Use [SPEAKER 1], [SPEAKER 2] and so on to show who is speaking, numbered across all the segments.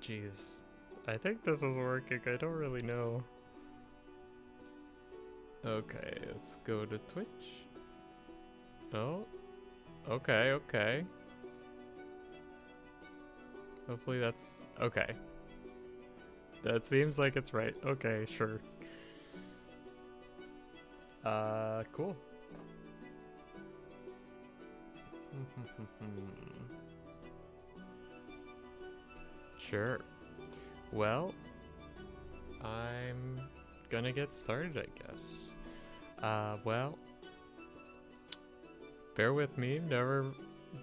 [SPEAKER 1] Jeez. I think this is working. I don't really know. Okay, let's go to Twitch. Oh, okay, okay. Hopefully that's okay. That seems like it's right. Okay, sure. Cool. Sure. Well, I'm gonna get started, I guess. Well, bear with me. Never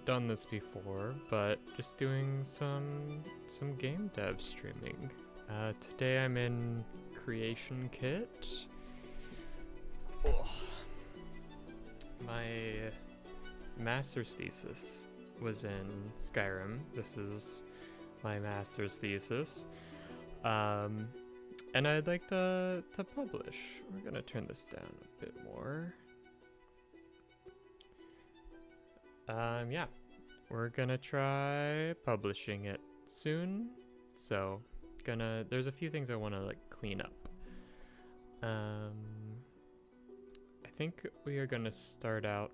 [SPEAKER 1] done this before, but just doing some game dev streaming. Today I'm in Creation Kit. Oh. My master's thesis was in Skyrim. This is my master's thesis. And I'd like to publish. We're gonna turn this down a bit more. Yeah, we're gonna try publishing it soon. So, there's a few things I want to like clean up. I think we are gonna start out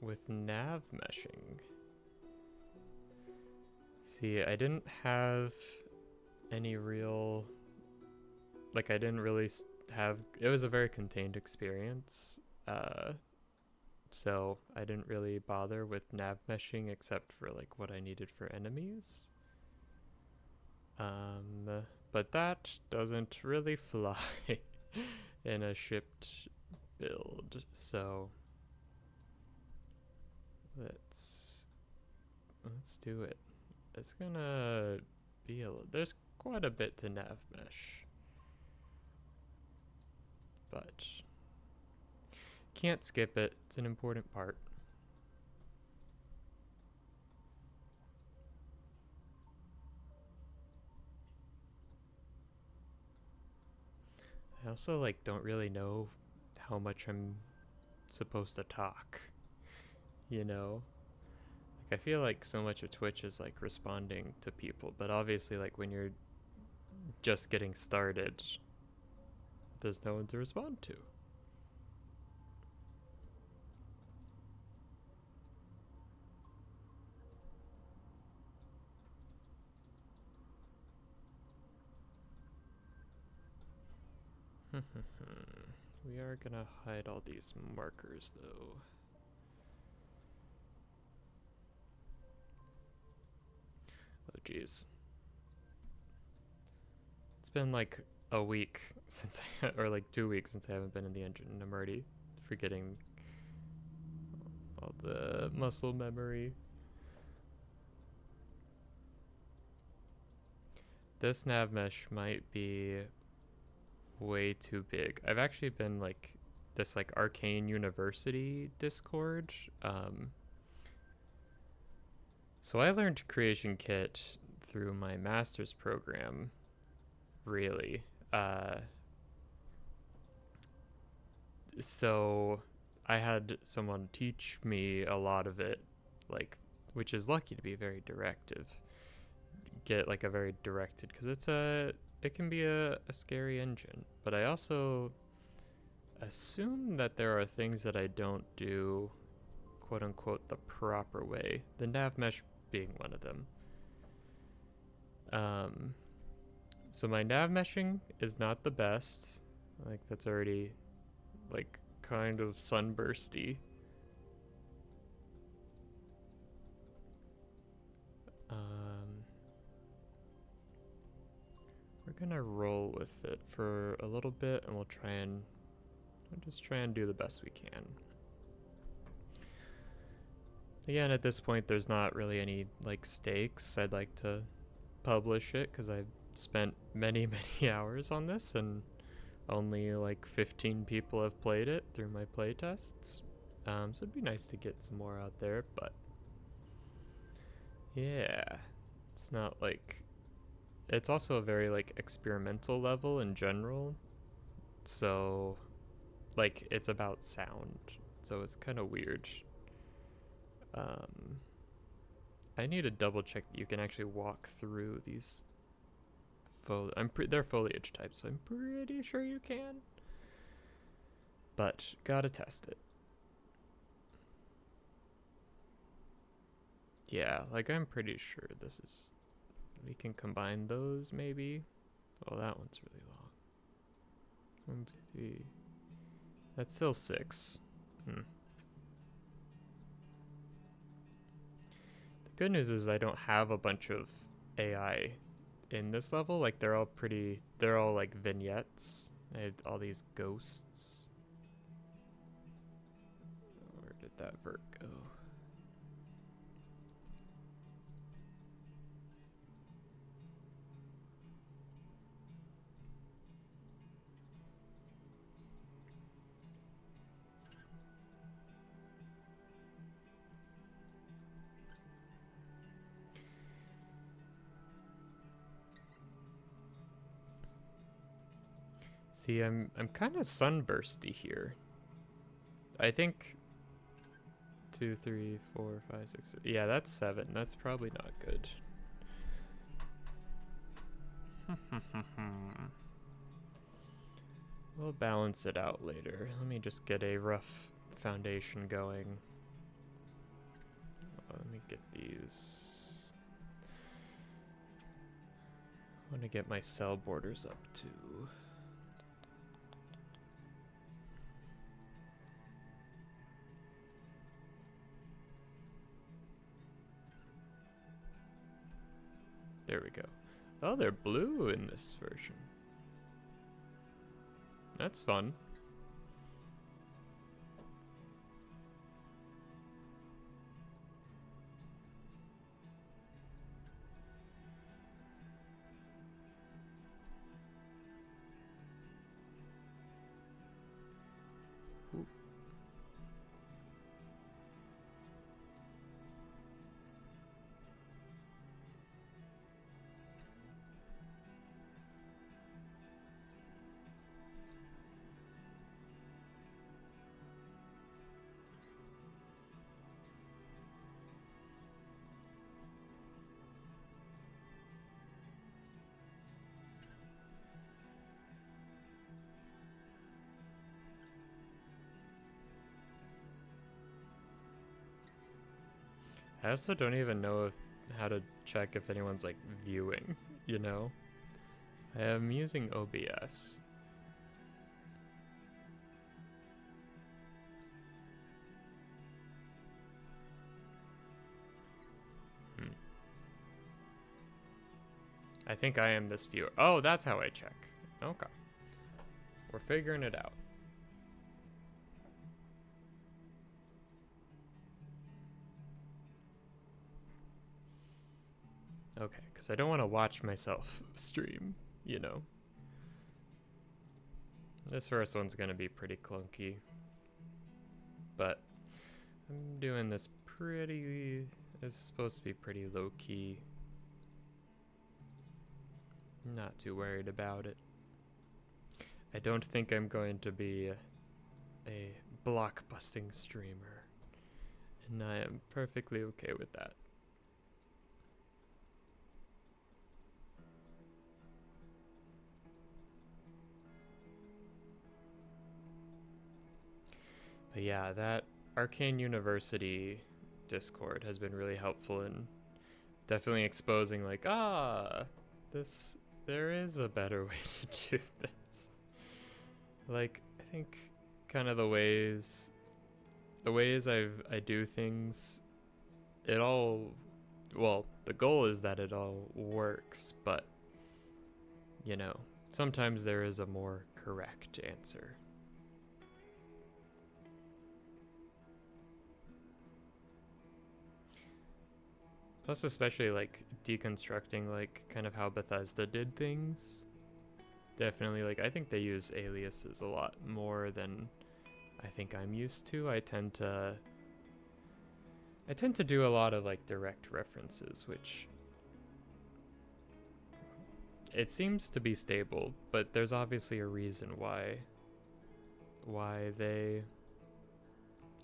[SPEAKER 1] with navmeshing. See, I didn't have any real, like I didn't really have, it was a very contained experience. So I didn't really bother with navmeshing except for like what I needed for enemies. But that doesn't really fly in a shipped build, so let's do it. It's gonna be there's quite a bit to navmesh, but can't skip it. It's an important part. I also like don't really know how much I'm supposed to talk, you know? Like I feel like so much of Twitch is like responding to people, but obviously like when you're just getting started, there's no one to respond to. We are gonna hide all these markers though. Oh geez. It's been like a week since or like 2 weeks since I haven't been in the engine, and I'm already forgetting all the muscle memory. This nav mesh might be way too big. I've actually been like this like Arcane University Discord. So I learned Creation Kit through my master's program, really. So I had someone teach me a lot of it, like, which is lucky to be very directive. Get like a very directed, because it can be a scary engine. But I also assume that there are things that I don't do, quote unquote, the proper way. The nav mesh being one of them. So my nav meshing is not the best. Like that's already like kind of sunbursty. We're gonna roll with it for a little bit, and we'll just try and do the best we can. Again, at this point, there's not really any like stakes. I'd like to publish it because I've spent many, many hours on this, and only like 15 people have played it through my playtests. So it'd be nice to get some more out there, but yeah, it's not like, it's also a very like experimental level in general. So like it's about sound, so it's kind of weird. I need to double check that you can actually walk through these they're foliage type, so I'm pretty sure you can. But gotta test it. Yeah, like I'm pretty sure this is. We can combine those maybe. Oh, that one's really long. 1, 2, 3. That's still 6. The good news is I don't have a bunch of AI in this level. Like they're all like vignettes. I had all these ghosts. Where did that vert go? See, I'm kind of sunbursty here. I think 2, 3, 4, 5, 6. Yeah, that's 7. That's probably not good. We'll balance it out later. Let me just get a rough foundation going. Let me get these. I want to get my cell borders up too. There we go. Oh, they're blue in this version. That's fun. Ooh. I also don't even know how to check if anyone's like viewing, you know? I am using OBS. I think I am this viewer. Oh, that's how I check. Okay. We're figuring it out. Okay, because I don't want to watch myself stream, you know. This first one's going to be pretty clunky. But I'm doing this pretty... It's supposed to be pretty low-key. Not too worried about it. I don't think I'm going to be a blockbusting streamer. And I am perfectly okay with that. But yeah, that Arcane University Discord has been really helpful in definitely exposing like, there is a better way to do this. Like, I think kind of the ways I do things, well, the goal is that it all works, but you know, sometimes there is a more correct answer. Plus, especially like deconstructing like kind of how Bethesda did things. Definitely, like I think they use aliases a lot more than I think I'm used to. I tend to do a lot of like direct references, which it seems to be stable, but there's obviously a reason why they,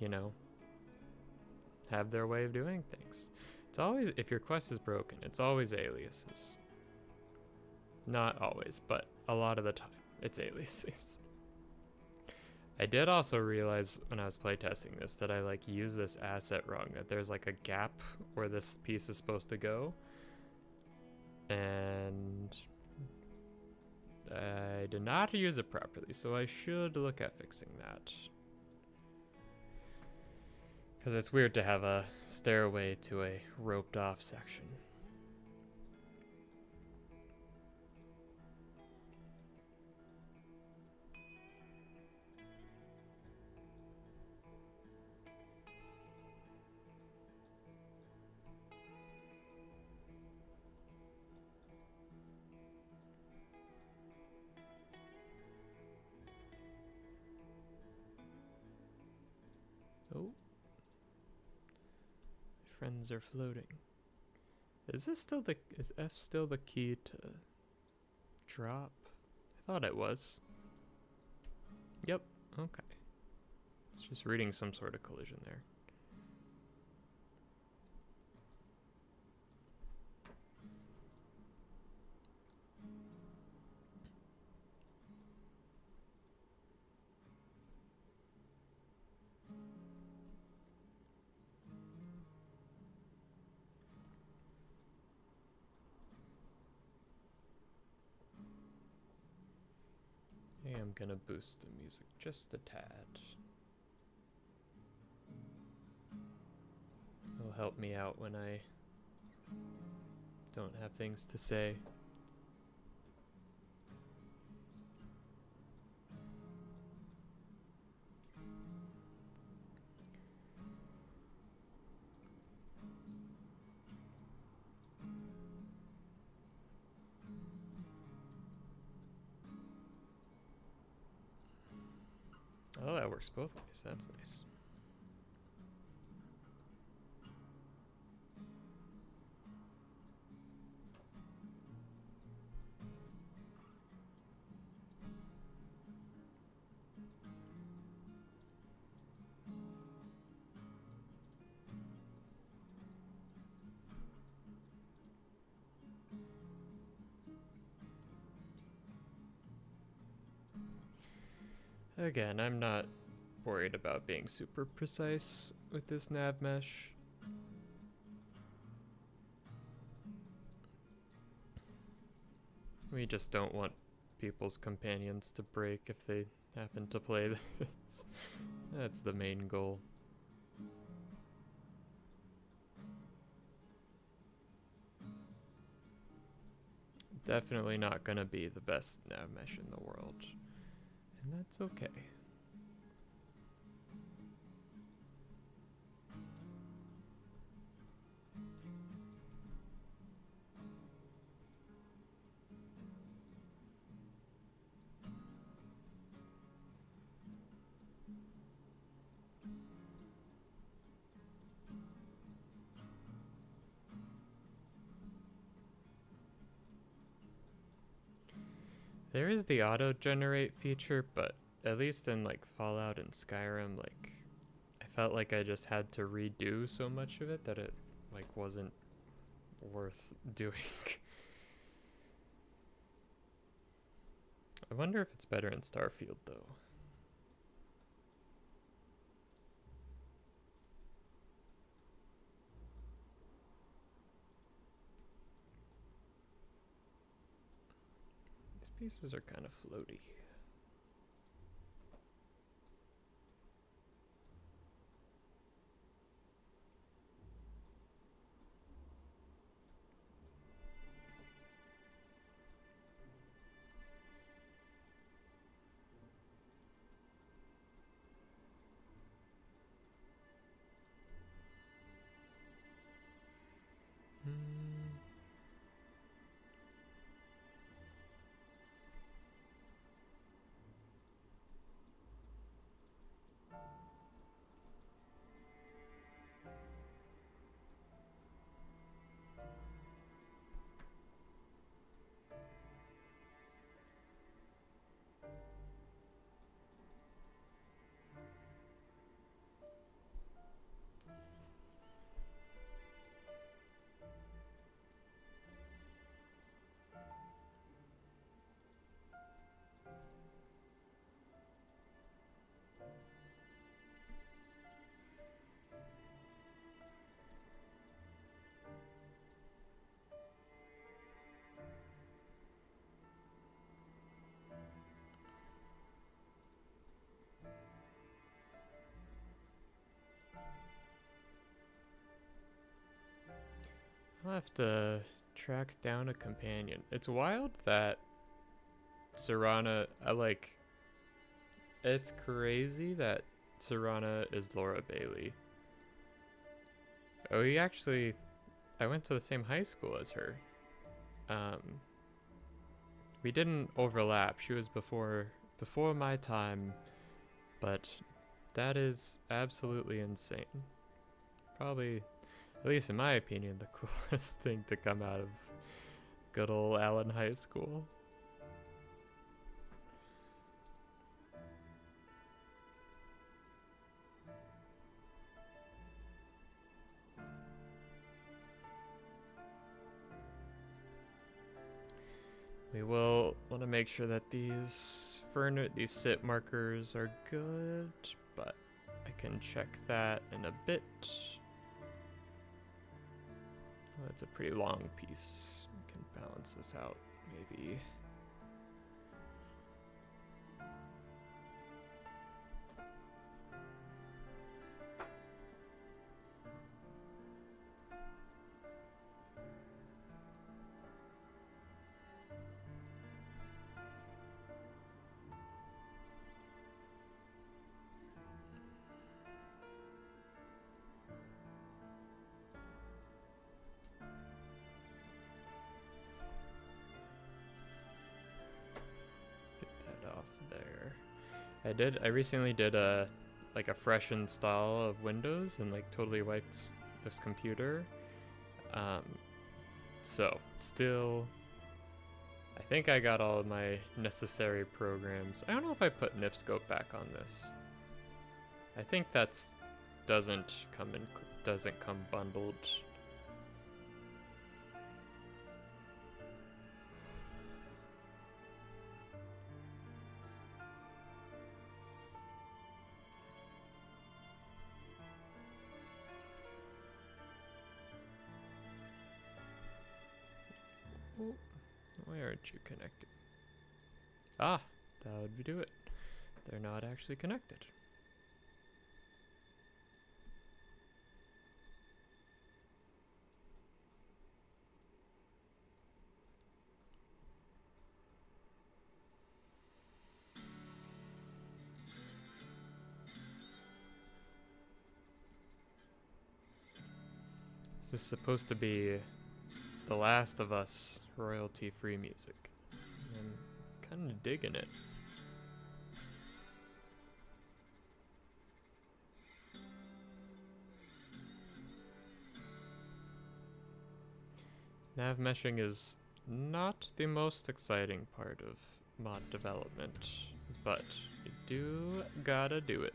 [SPEAKER 1] you know, have their way of doing things. It's always, if your quest is broken, it's always aliases. Not always, but a lot of the time, it's aliases. I did also realize when I was playtesting this that I like use this asset wrong, that there's like a gap where this piece is supposed to go. And I did not use it properly, so I should look at fixing that. Because it's weird to have a stairway to a roped off section. Oh. Friends are floating. Is F still the key to drop? I thought it was. Yep, okay. It's just reading some sort of collision there. Hey, I'm gonna boost the music just a tad. It'll help me out when I don't have things to say. Oh, that works both ways. That's nice. Again, I'm not worried about being super precise with this nav mesh. We just don't want people's companions to break if they happen to play this. That's the main goal. Definitely not gonna be the best nav mesh in the world. And that's okay. There is the auto-generate feature, but at least in like Fallout and Skyrim, like I felt like I just had to redo so much of it that it like wasn't worth doing. I wonder if it's better in Starfield though. These pieces are kind of floaty. I'll have to track down a companion. It's wild that Serana, it's crazy that Serana is Laura Bailey. Oh, I went to the same high school as her. We didn't overlap. She was before my time, but that is absolutely insane. Probably, at least in my opinion, the coolest thing to come out of good old Allen High School. We will want to make sure that these sit markers are good, but I can check that in a bit. Well, that's a pretty long piece. I can balance this out, maybe. I recently did a fresh install of Windows and totally wiped this computer. So still, I think I got all of my necessary programs. I don't know if I put nifscope back on this. I think doesn't come bundled. Why aren't you connected? Ah, that would do it. They're not actually connected. This is supposed to be The Last of Us royalty-free music. I'm kind of digging it. Navmeshing is not the most exciting part of mod development, but you do gotta do it.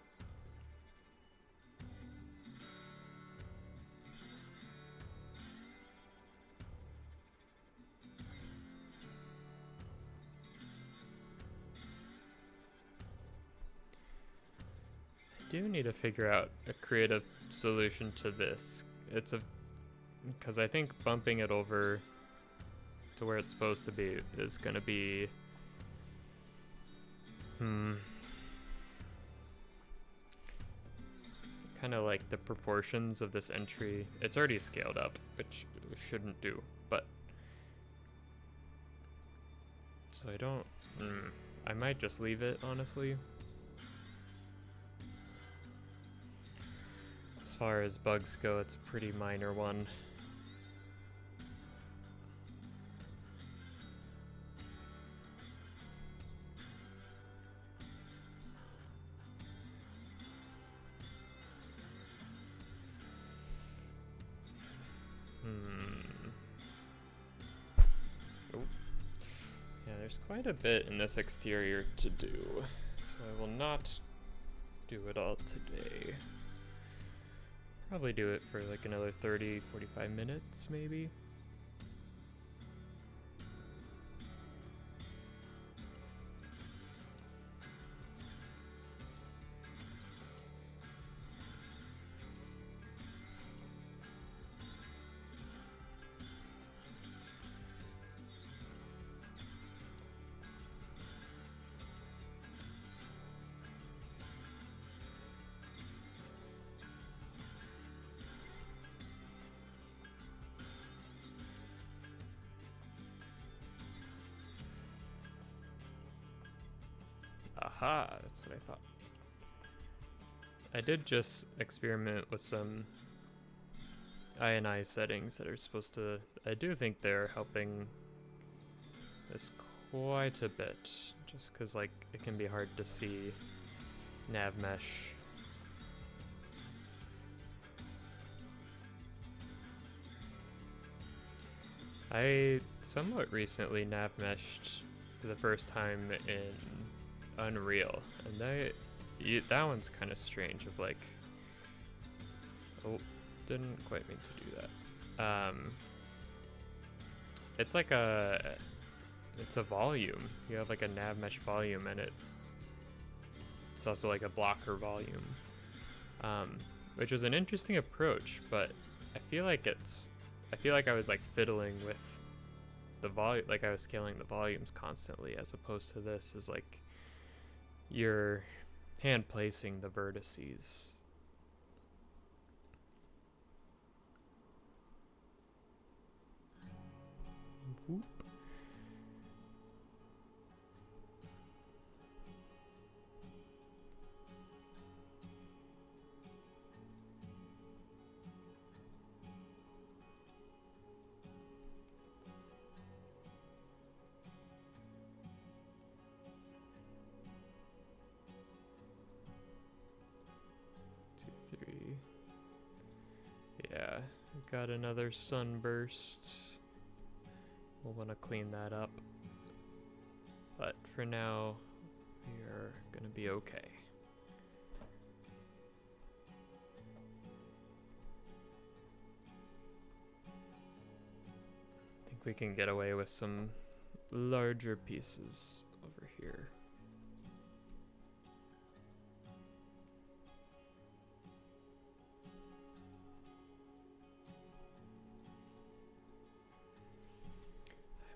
[SPEAKER 1] Do need to figure out a creative solution to this. Because I think bumping it over to where it's supposed to be is going to be kind of like the proportions of this entry. It's already scaled up, which it shouldn't do, but so I might just leave it, honestly. As far as bugs go, it's a pretty minor one. Oh. Yeah, there's quite a bit in this exterior to do, so I will not do it all today. Probably do it for like another 30-45 minutes, maybe. Aha, that's what I thought. I did just experiment with some INI settings that are supposed to, I do think they're helping this quite a bit, just because like it can be hard to see nav mesh. I somewhat recently nav meshed for the first time in Unreal, and that one's kind of strange. Of like, oh, didn't quite mean to do that. It's like it's a volume. You have like a nav mesh volume, and it's also like a blocker volume, which is an interesting approach. But I feel like I was like fiddling with the volume, like I was scaling the volumes constantly, as opposed to this is like you're hand placing the vertices. Whoop. Yeah, got another sunburst. We'll want to clean that up. But for now, we're gonna be okay. I think we can get away with some larger pieces over here.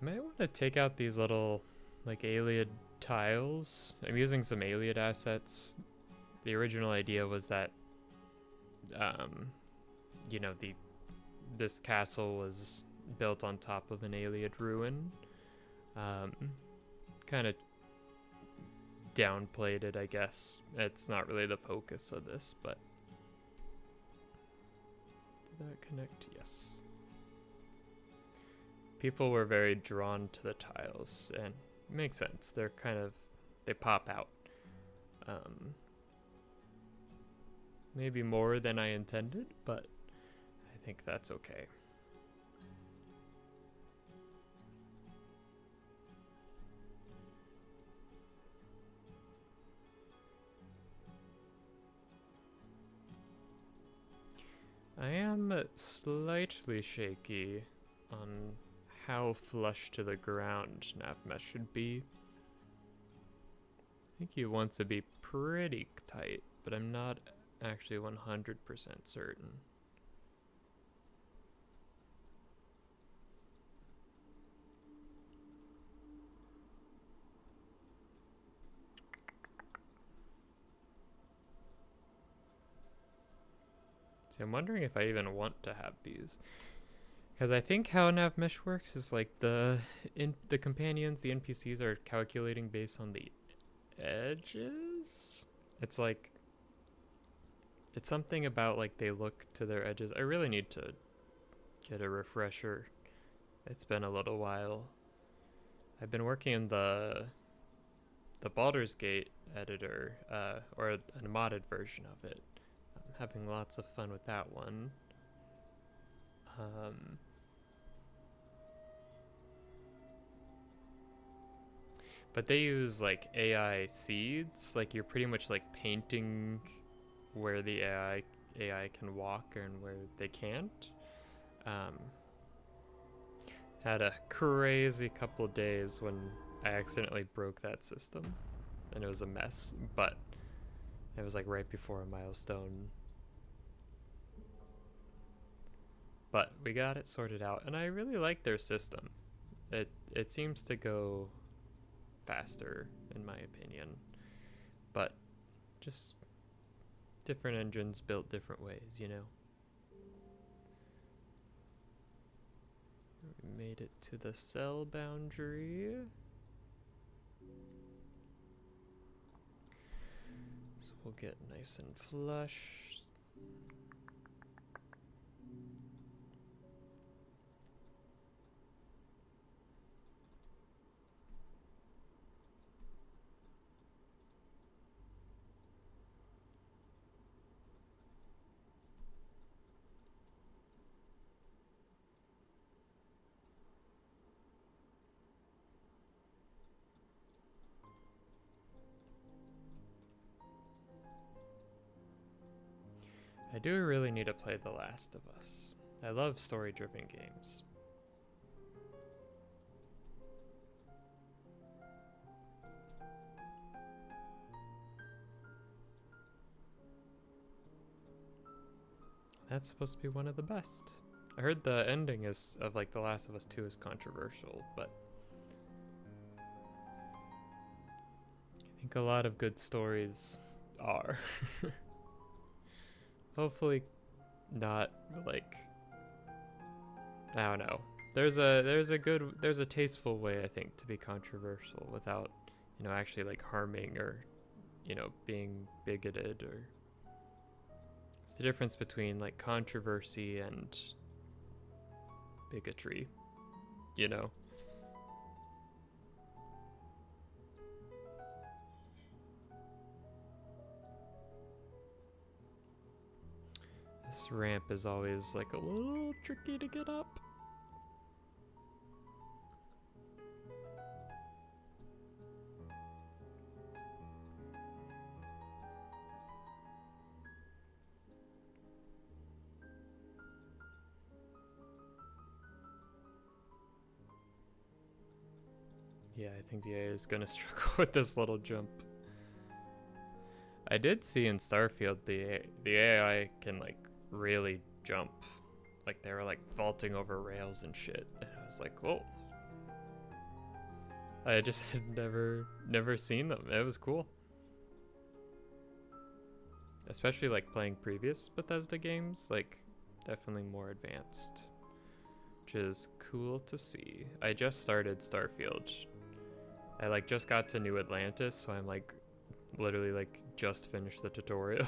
[SPEAKER 1] I might want to take out these little like alien tiles. I'm using some alien assets. The original idea was that you know, this castle was built on top of an alien ruin. Kind of downplayed it, I guess. It's not really the focus of this, but did that connect? Yes. People were very drawn to the tiles, and it makes sense. They're they pop out. Maybe more than I intended, but I think that's okay. I am slightly shaky on how flush to the ground nav mesh should be. I think you want to be pretty tight, but I'm not actually 100% certain. See, I'm wondering if I even want to have these. Because I think how nav mesh works is like the companions, the NPCs are calculating based on the edges. It's like, it's something about like they look to their edges. I really need to get a refresher. It's been a little while. I've been working in the Baldur's Gate editor, or a modded version of it. I'm having lots of fun with that one. But they use like AI seeds, like you're pretty much like painting where the AI can walk and where they can't. Had a crazy couple days when I accidentally broke that system, and it was a mess, but it was like right before a milestone. But we got it sorted out, and I really like their system. It seems to go faster, in my opinion, but just different engines built different ways, you know. We made it to the cell boundary. We'll get nice and flush. I do really need to play The Last of Us. I love story-driven games. That's supposed to be one of the best. I heard the ending of like The Last of Us 2 is controversial, but I think a lot of good stories are. Hopefully not like, I don't know. There's a tasteful way, I think, to be controversial without, you know, actually like harming or, you know, being bigoted. Or it's the difference between like controversy and bigotry, you know. This ramp is always like a little tricky to get up. Yeah, I think the AI is gonna struggle with this little jump. I did see in Starfield the AI can like really jump. Like they were like vaulting over rails and shit. And I was like, whoa. I just had never seen them. It was cool. Especially like playing previous Bethesda games, like definitely more advanced. Which is cool to see. I just started Starfield. I like just got to New Atlantis, so I'm like literally like just finished the tutorial.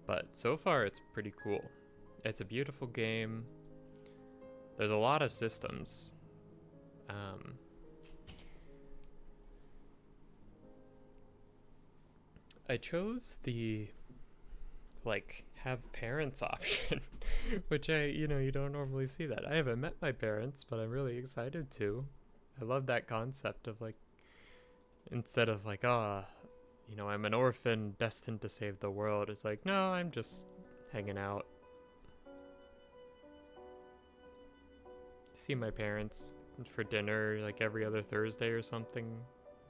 [SPEAKER 1] But so far it's pretty cool. It's a beautiful game. There's a lot of systems. I chose the like have parents option, which you don't normally see that. I haven't met my parents, but I'm really excited to. I love that concept of like, instead of like, I'm an orphan destined to save the world. It's like, no, I'm just hanging out. See my parents for dinner like every other Thursday or something.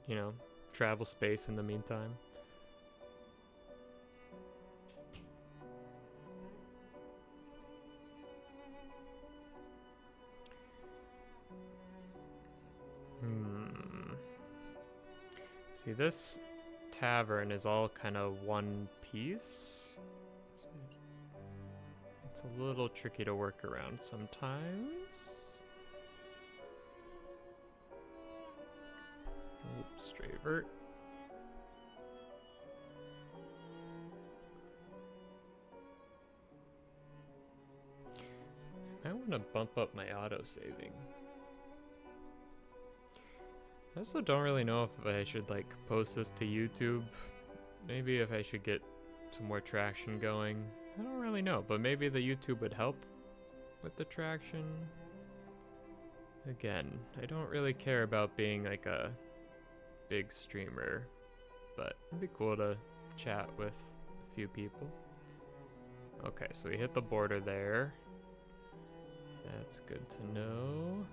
[SPEAKER 1] You know, travel space in the meantime. See, this tavern is all kind of one piece. It's a little tricky to work around sometimes. Oops, straight vert. I want to bump up my auto-saving. I also don't really know if I should like post this to YouTube. Maybe if I should get some more traction going. I don't really know, but maybe the YouTube would help with the traction. Again, I don't really care about being like a big streamer, but it'd be cool to chat with a few people. Okay, so we hit the border there. That's good to know.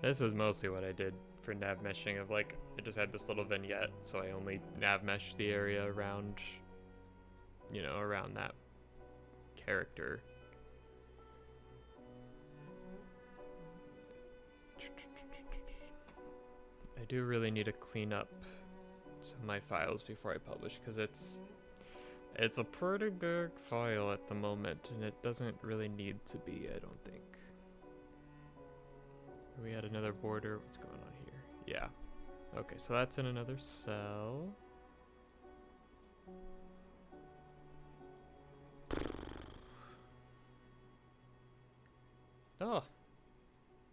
[SPEAKER 1] This is mostly what I did for nav meshing, of like, I just had this little vignette, so I only nav meshed the area around, around that character. I do really need to clean up some of my files before I publish, because it's It's a pretty big file at the moment, and it doesn't really need to be, I don't think. We had another border. What's going on here? Yeah. Okay, so that's in another cell. Oh,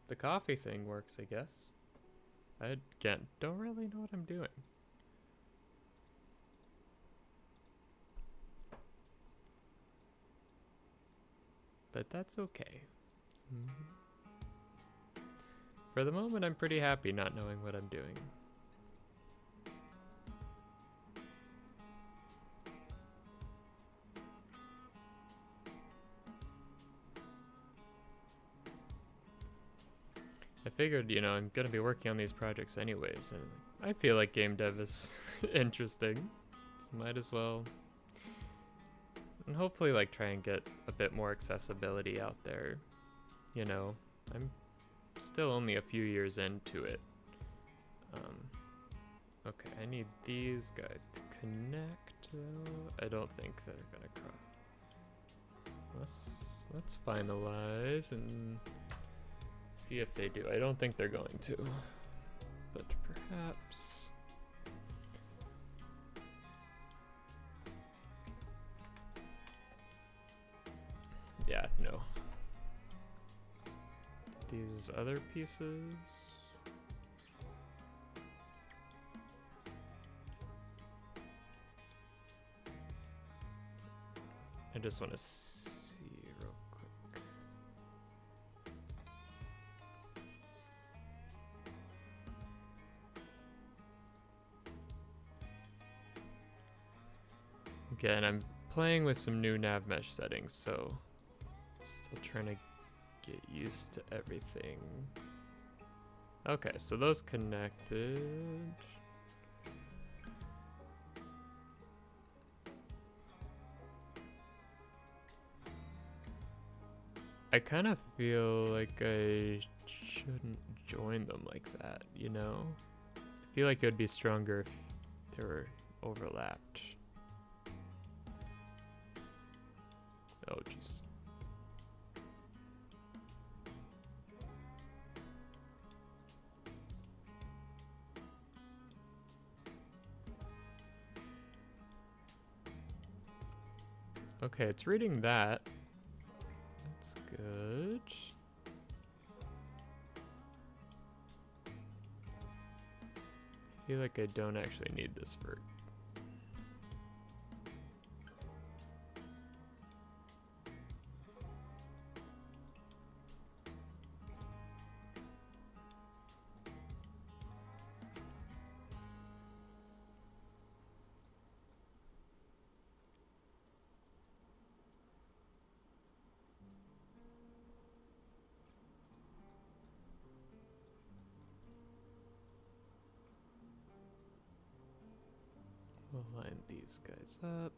[SPEAKER 1] the coffee thing works, I guess. I don't really know what I'm doing. But that's okay. For the moment, I'm pretty happy not knowing what I'm doing. I figured, you know, I'm gonna be working on these projects anyways, and I feel like game dev is interesting. So might as well. And hopefully, like, try and get a bit more accessibility out there. You know, I'm still only a few years into it. Okay, I need these guys to connect, though. I don't think they're gonna cross. Let's finalize and see if they do. I don't think they're going to, but perhaps. Yeah, no. These other pieces. I just want to see real quick. Again, I'm playing with some new navmesh settings, so still trying to get used to everything. Okay, so those connected. I kind of feel like I shouldn't join them like that, you know? I feel like it would be stronger if they were overlapped. Oh, jeez. Okay, it's reading that. That's good. I feel like I don't actually need this vert. We'll line these guys up.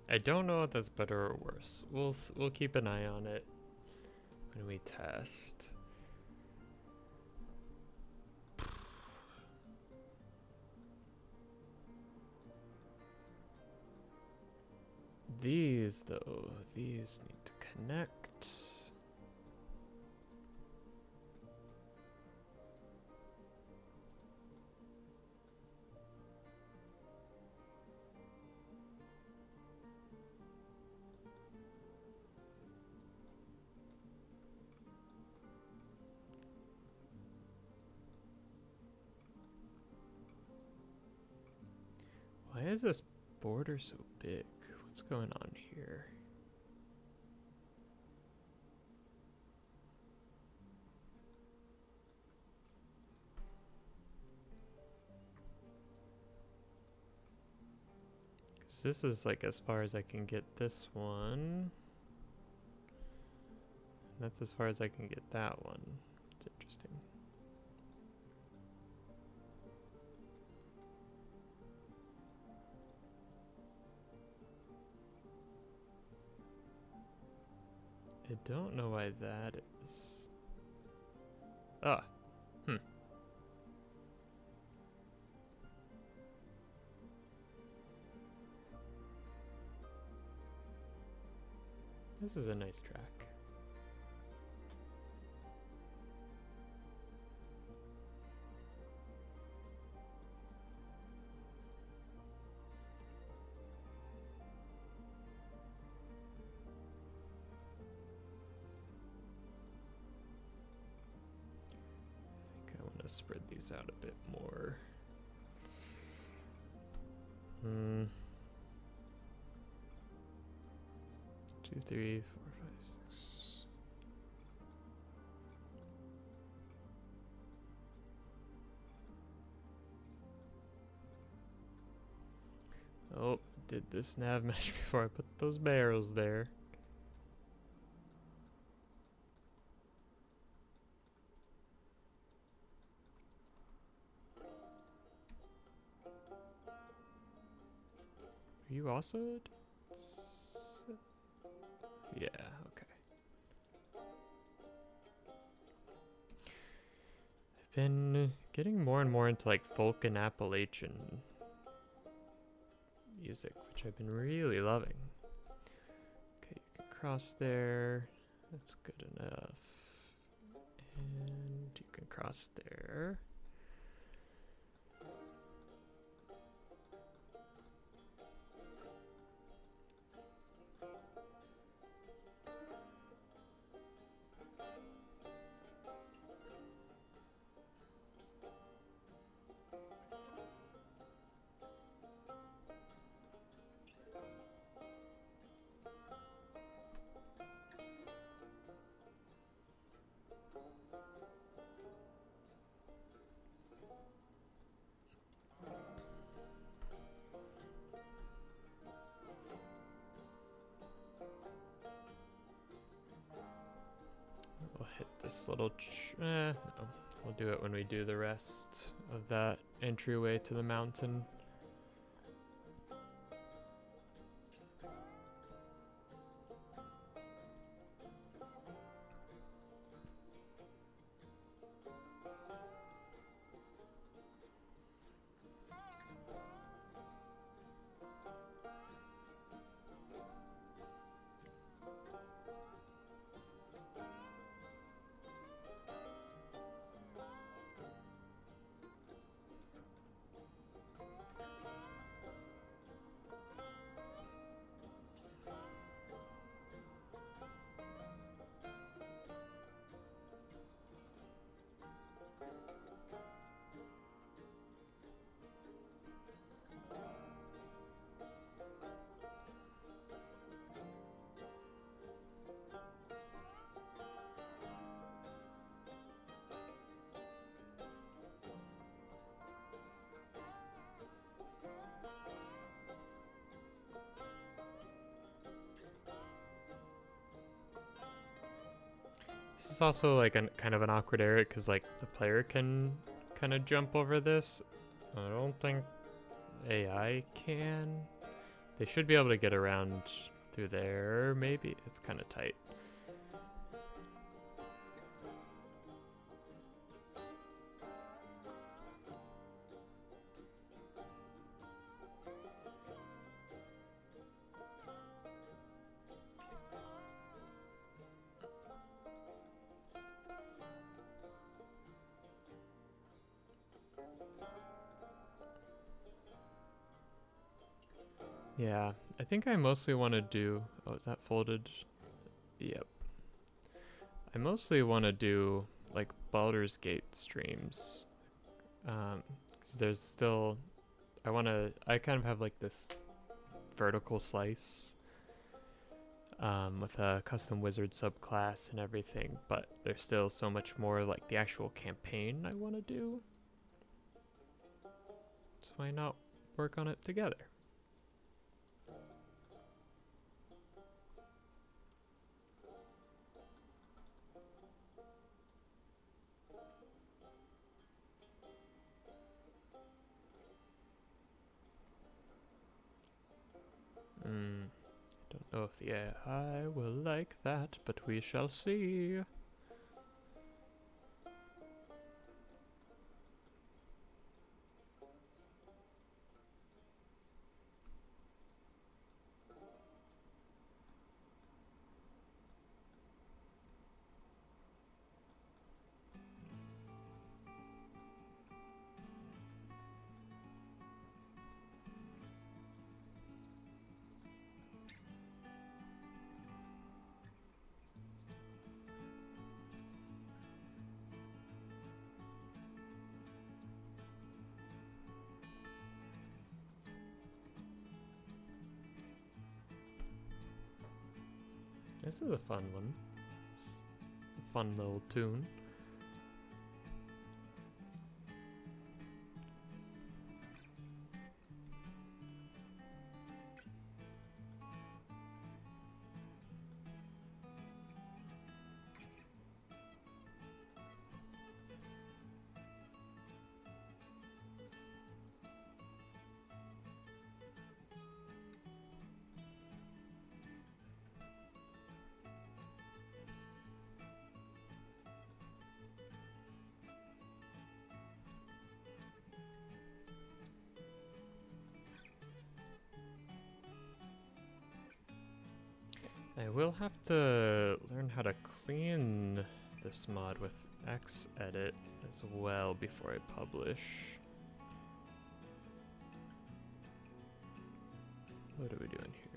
[SPEAKER 1] I don't know if that's better or worse. We'll keep an eye on it when we test. These though, these need to connect. Why is this border so big? What's going on here? Because this is like as far as I can get this one. And that's as far as I can get that one. It's interesting. don't know why that is. Ah, This is a nice track. I think I want to spread these out a bit more. 2, 3, 4, 5, 6. Oh, did this nav mesh before I put those barrels there. Are you also? Yeah, okay. I've been getting more and more into like folk and Appalachian music, which I've been really loving. Okay, you can cross there. That's good enough. And you can cross there. We'll hit this little, no, we'll do it when we do the rest of that entryway to the mountain. This is also like kind of an awkward area because like the player can kind of jump over this. I don't think AI can. They should be able to get around through there, maybe. It's kind of tight. Yeah, I think I mostly want to do... Oh, is that folded? Yep. I mostly want to do, like, Baldur's Gate streams. Because there's still... I kind of have, like, this vertical slice with a custom wizard subclass and everything, but there's still so much more, like, the actual campaign I want to do. So why not work on it together? Don't know if the AI will like that, but we shall see. This is a fun one. It's a fun little tune. I will have to learn how to clean this mod with Xedit as well before I publish. What are we doing here?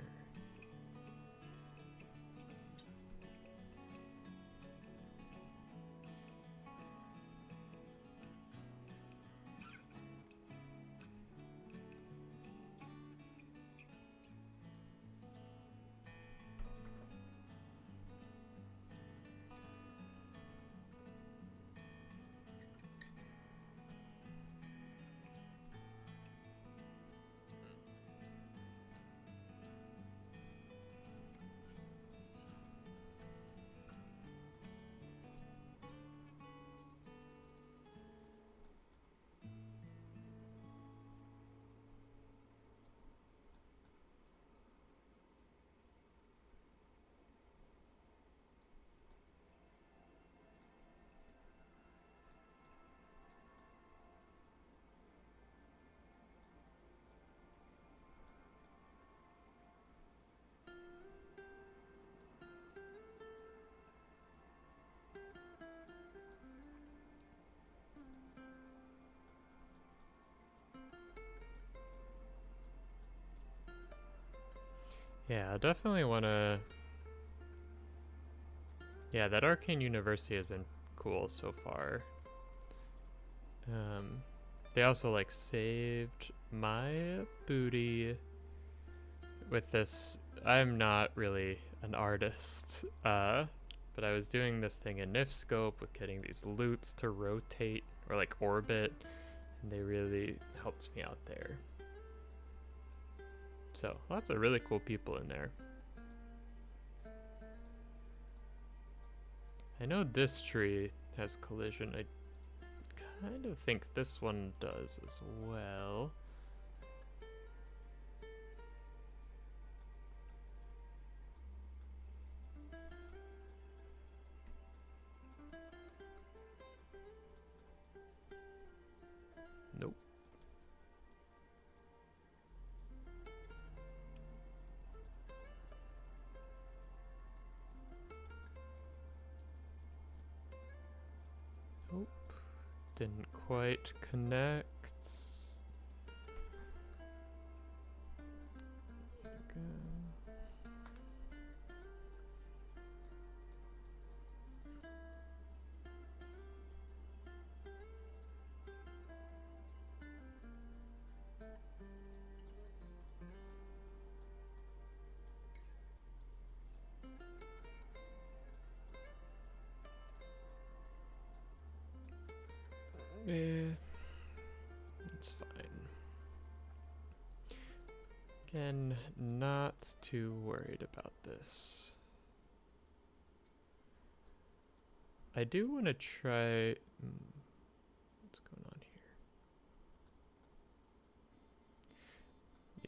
[SPEAKER 1] Yeah, I definitely want to... Yeah, that Arcane University has been cool so far. They also, like, saved my booty with this. I'm not really an artist, but I was doing this thing in nifscope with getting these loots to rotate, or, like, orbit, and they really helped me out there. So, lots of really cool people in there. I know this tree has collision. I kind of think this one does as well. Nope. Nope. Didn't quite connect. Okay. It's fine. Again, not too worried about this. I do want to try... what's going on here?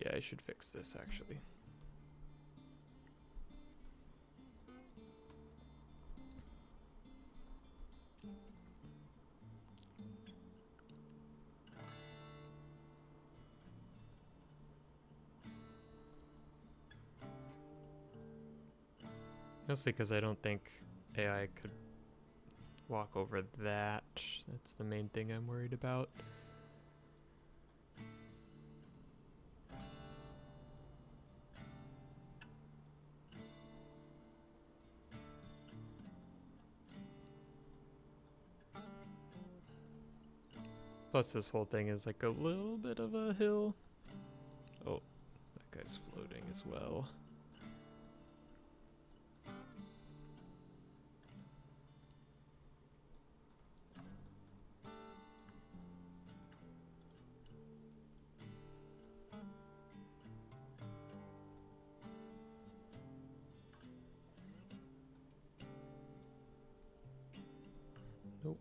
[SPEAKER 1] Yeah, I should fix this actually. Mostly because I don't think AI could walk over that. That's the main thing I'm worried about. Plus this whole thing is like a little bit of a hill. Oh, that guy's floating as well. Nope.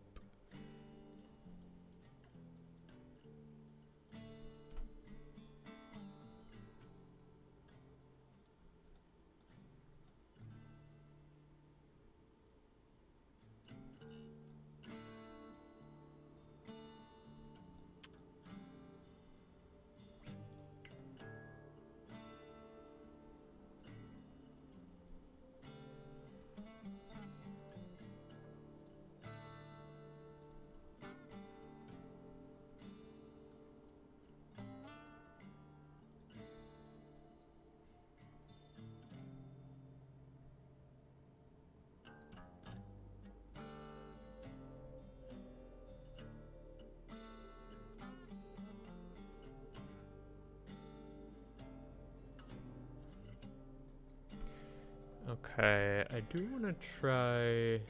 [SPEAKER 1] Okay, I do want to try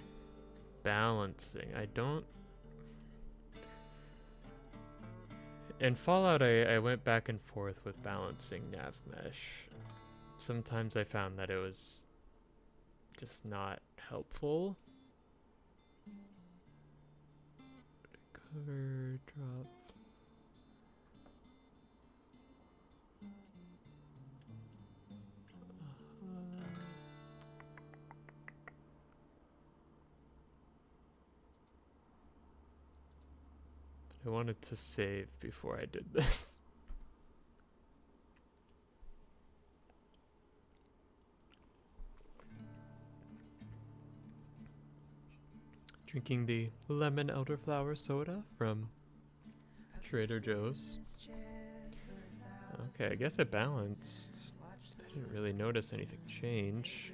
[SPEAKER 1] balancing. I don't... In Fallout, I went back and forth with balancing navmesh. Sometimes I found that it was just not helpful. Cover, drop. I wanted to save before I did this. Drinking the lemon elderflower soda from Trader Joe's. Okay, I guess it balanced. I didn't really notice anything change.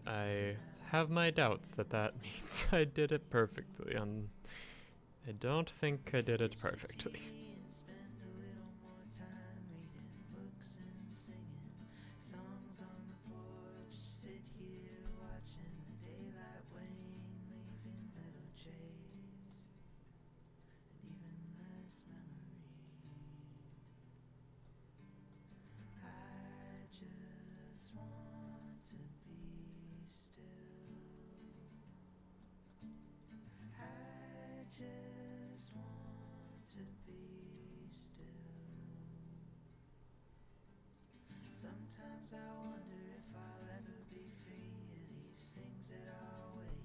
[SPEAKER 1] I have my doubts that that means I did it perfectly. I don't think I did it perfectly.
[SPEAKER 2] Sometimes I wonder if I'll ever be free of these things that are weighing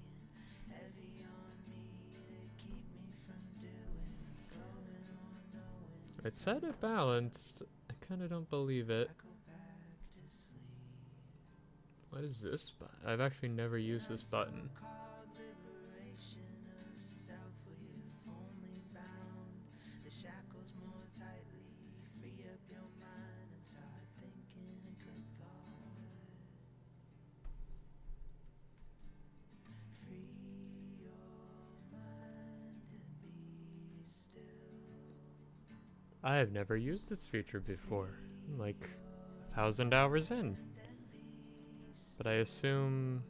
[SPEAKER 2] heavy on me that keep me from doing, going on knowing.
[SPEAKER 1] It said it balanced. I kind of don't believe it.
[SPEAKER 2] I go back to sleep.
[SPEAKER 1] What is this button? I've actually never used this button.
[SPEAKER 2] Liberation of self where you've only bound the shackles more tightly. Free up your mind and start thinking a good thought. Free your mind and be still.
[SPEAKER 1] I have never used this feature before. I'm like 1,000 hours in. But I assume...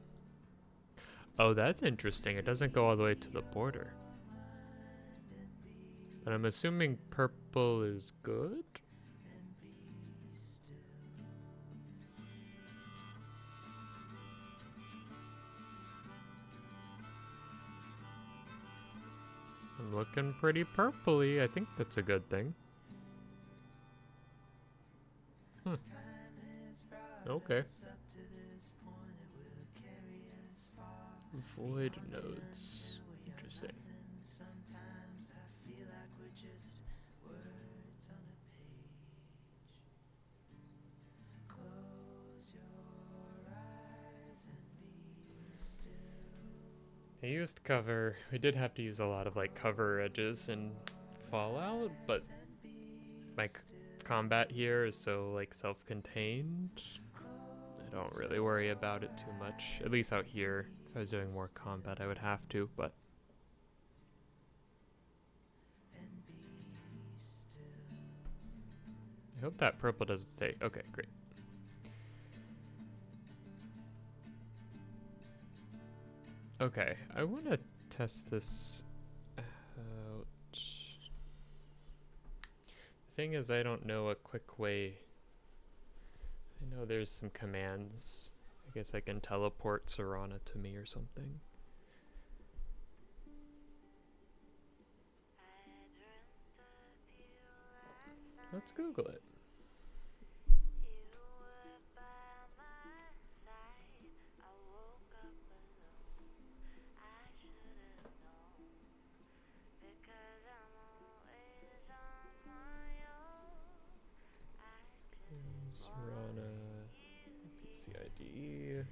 [SPEAKER 1] Oh, that's interesting. It doesn't go all the way to the border. But I'm assuming purple is good? I'm looking pretty purpley. I think that's a good thing. Okay. Void nodes. Interesting.
[SPEAKER 2] Sometimes I feel like we're just words on a page.
[SPEAKER 1] I used cover. We did have to use a lot of like cover edges in Fallout, but my combat here is so like self-contained. I don't really worry about it too much. At least out here. If I was doing more combat, I would have to, but I hope that purple doesn't stay. Okay, great. Okay, I want to test this out. The thing is, I don't know a quick way. I know there's some commands. I guess I can teleport Serana to me or something. Let's Google it. Serana PCID.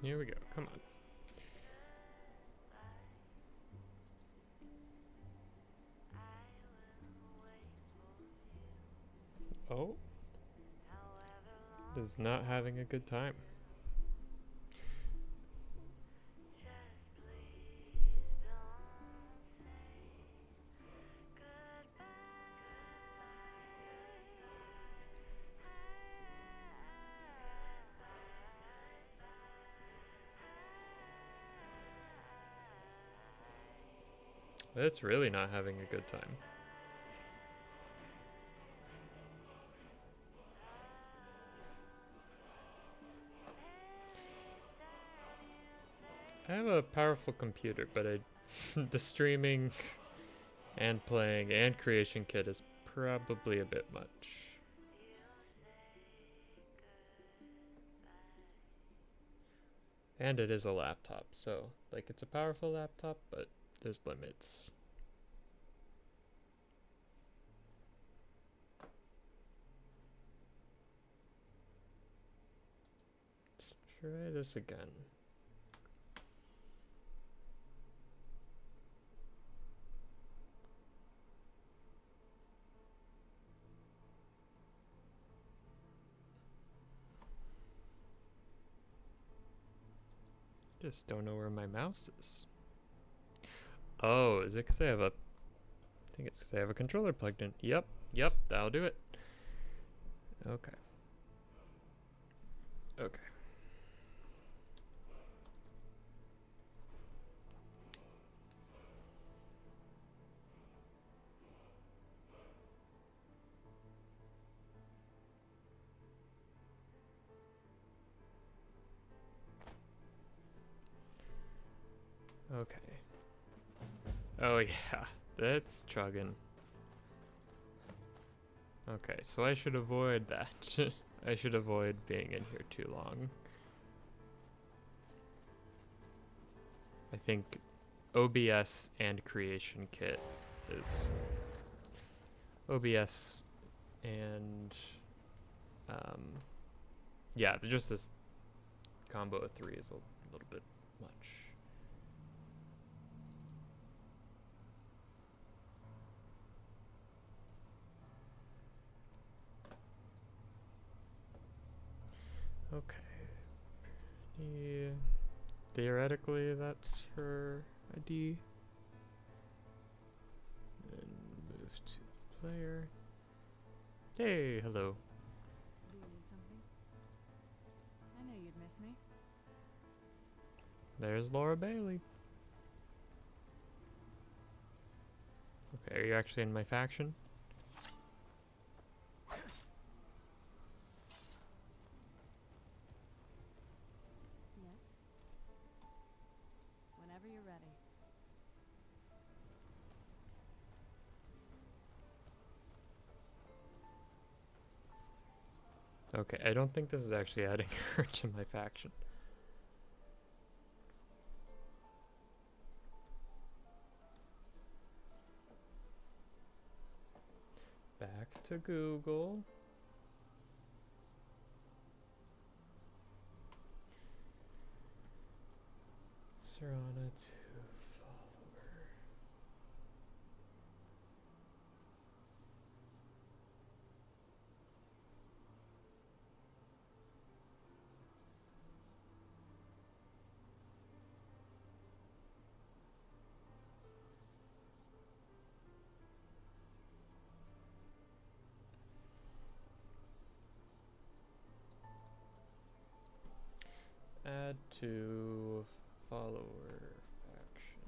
[SPEAKER 1] Here we go. Come on. Oh. Is not having a good time. It's really not having a good time. I have a powerful computer, but the streaming and playing and creation kit is probably a bit much. And it is a laptop, so like it's a powerful laptop, but there's limits. Let's try this again. Just don't know where my mouse is. Oh, is it because I have a... I think it's because I have a controller plugged in. Yep, that'll do it. Okay. Okay. Okay. Oh yeah, that's chugging. Okay, so I should avoid that. I should avoid being in here too long. I think OBS and Creation Kit is... OBS and... yeah, just this combo of three is a little bit much. Okay. Yeah. Theoretically, that's her ID. And move to player. Hey, hello.
[SPEAKER 3] Do you need something? Excuse me?
[SPEAKER 1] There's Laura Bailey. Okay, are you actually in my faction?
[SPEAKER 3] Yes? Whenever you're ready.
[SPEAKER 1] Okay, I don't think this is actually adding her to my faction. Back to Google. Serana to follower. Add to follower faction.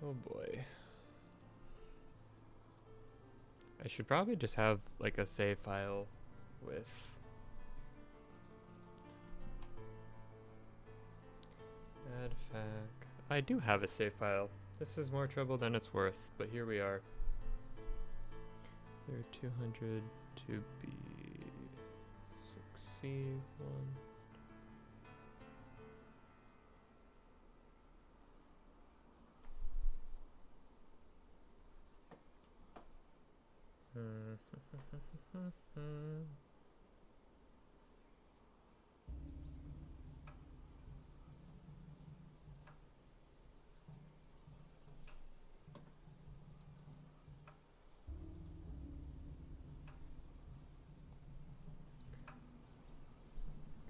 [SPEAKER 1] Oh boy. I should probably just have like a save file with add fac. I do have a save file. This is more trouble than it's worth, but here we are. Here 200 to be 6C1.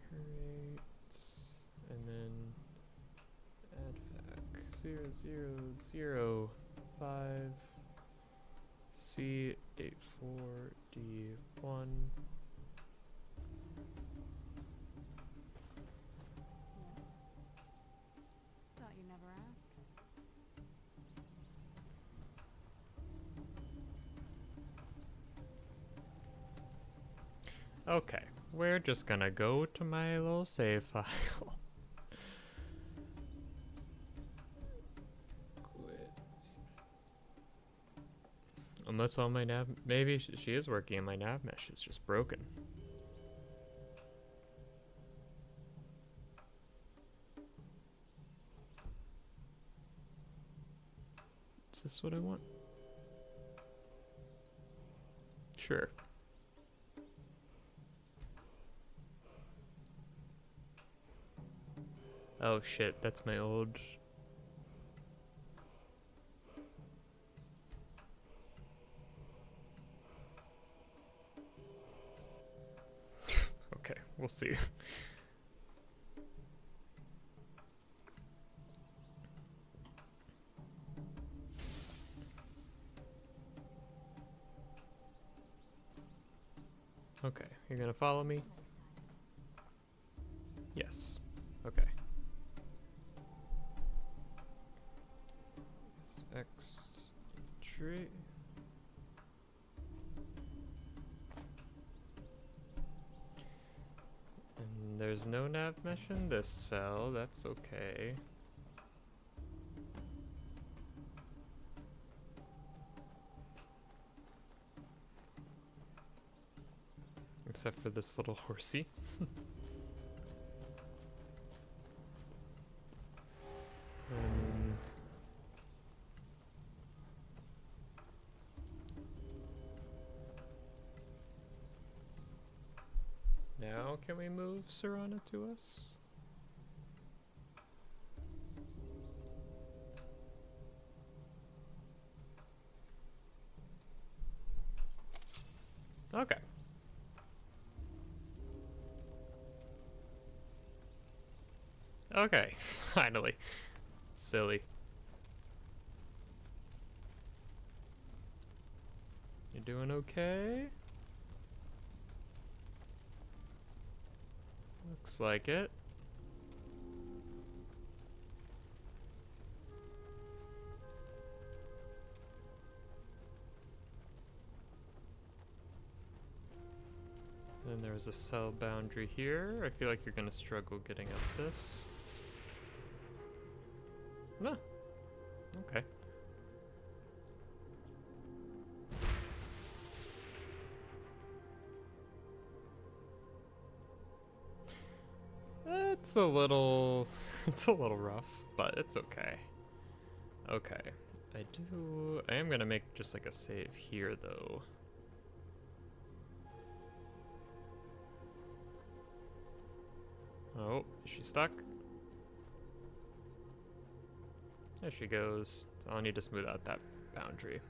[SPEAKER 1] Create and then add fac 0005 C84D1.
[SPEAKER 3] Yes? Thought you'd never ask.
[SPEAKER 1] Okay, we're just gonna go to my little save file. Quit. Unless all my nav, maybe she is working and my nav mesh is just broken. Is this what I want? Sure. Oh shit, that's my old... Okay, we'll see. Okay, you're gonna follow me? Yes. Okay. X tree. And there's no nav mesh in this cell, that's okay. Except for this little horsey. Now can we move Serana to us? Okay. Okay, finally. Silly. You doing okay? Looks like it. Then there's a cell boundary here. I feel like you're gonna struggle getting up this. No. Okay. It's a little rough, but it's okay. Okay. I am gonna make just like a save here though. Oh, is she stuck? There she goes. I'll need to smooth out that boundary.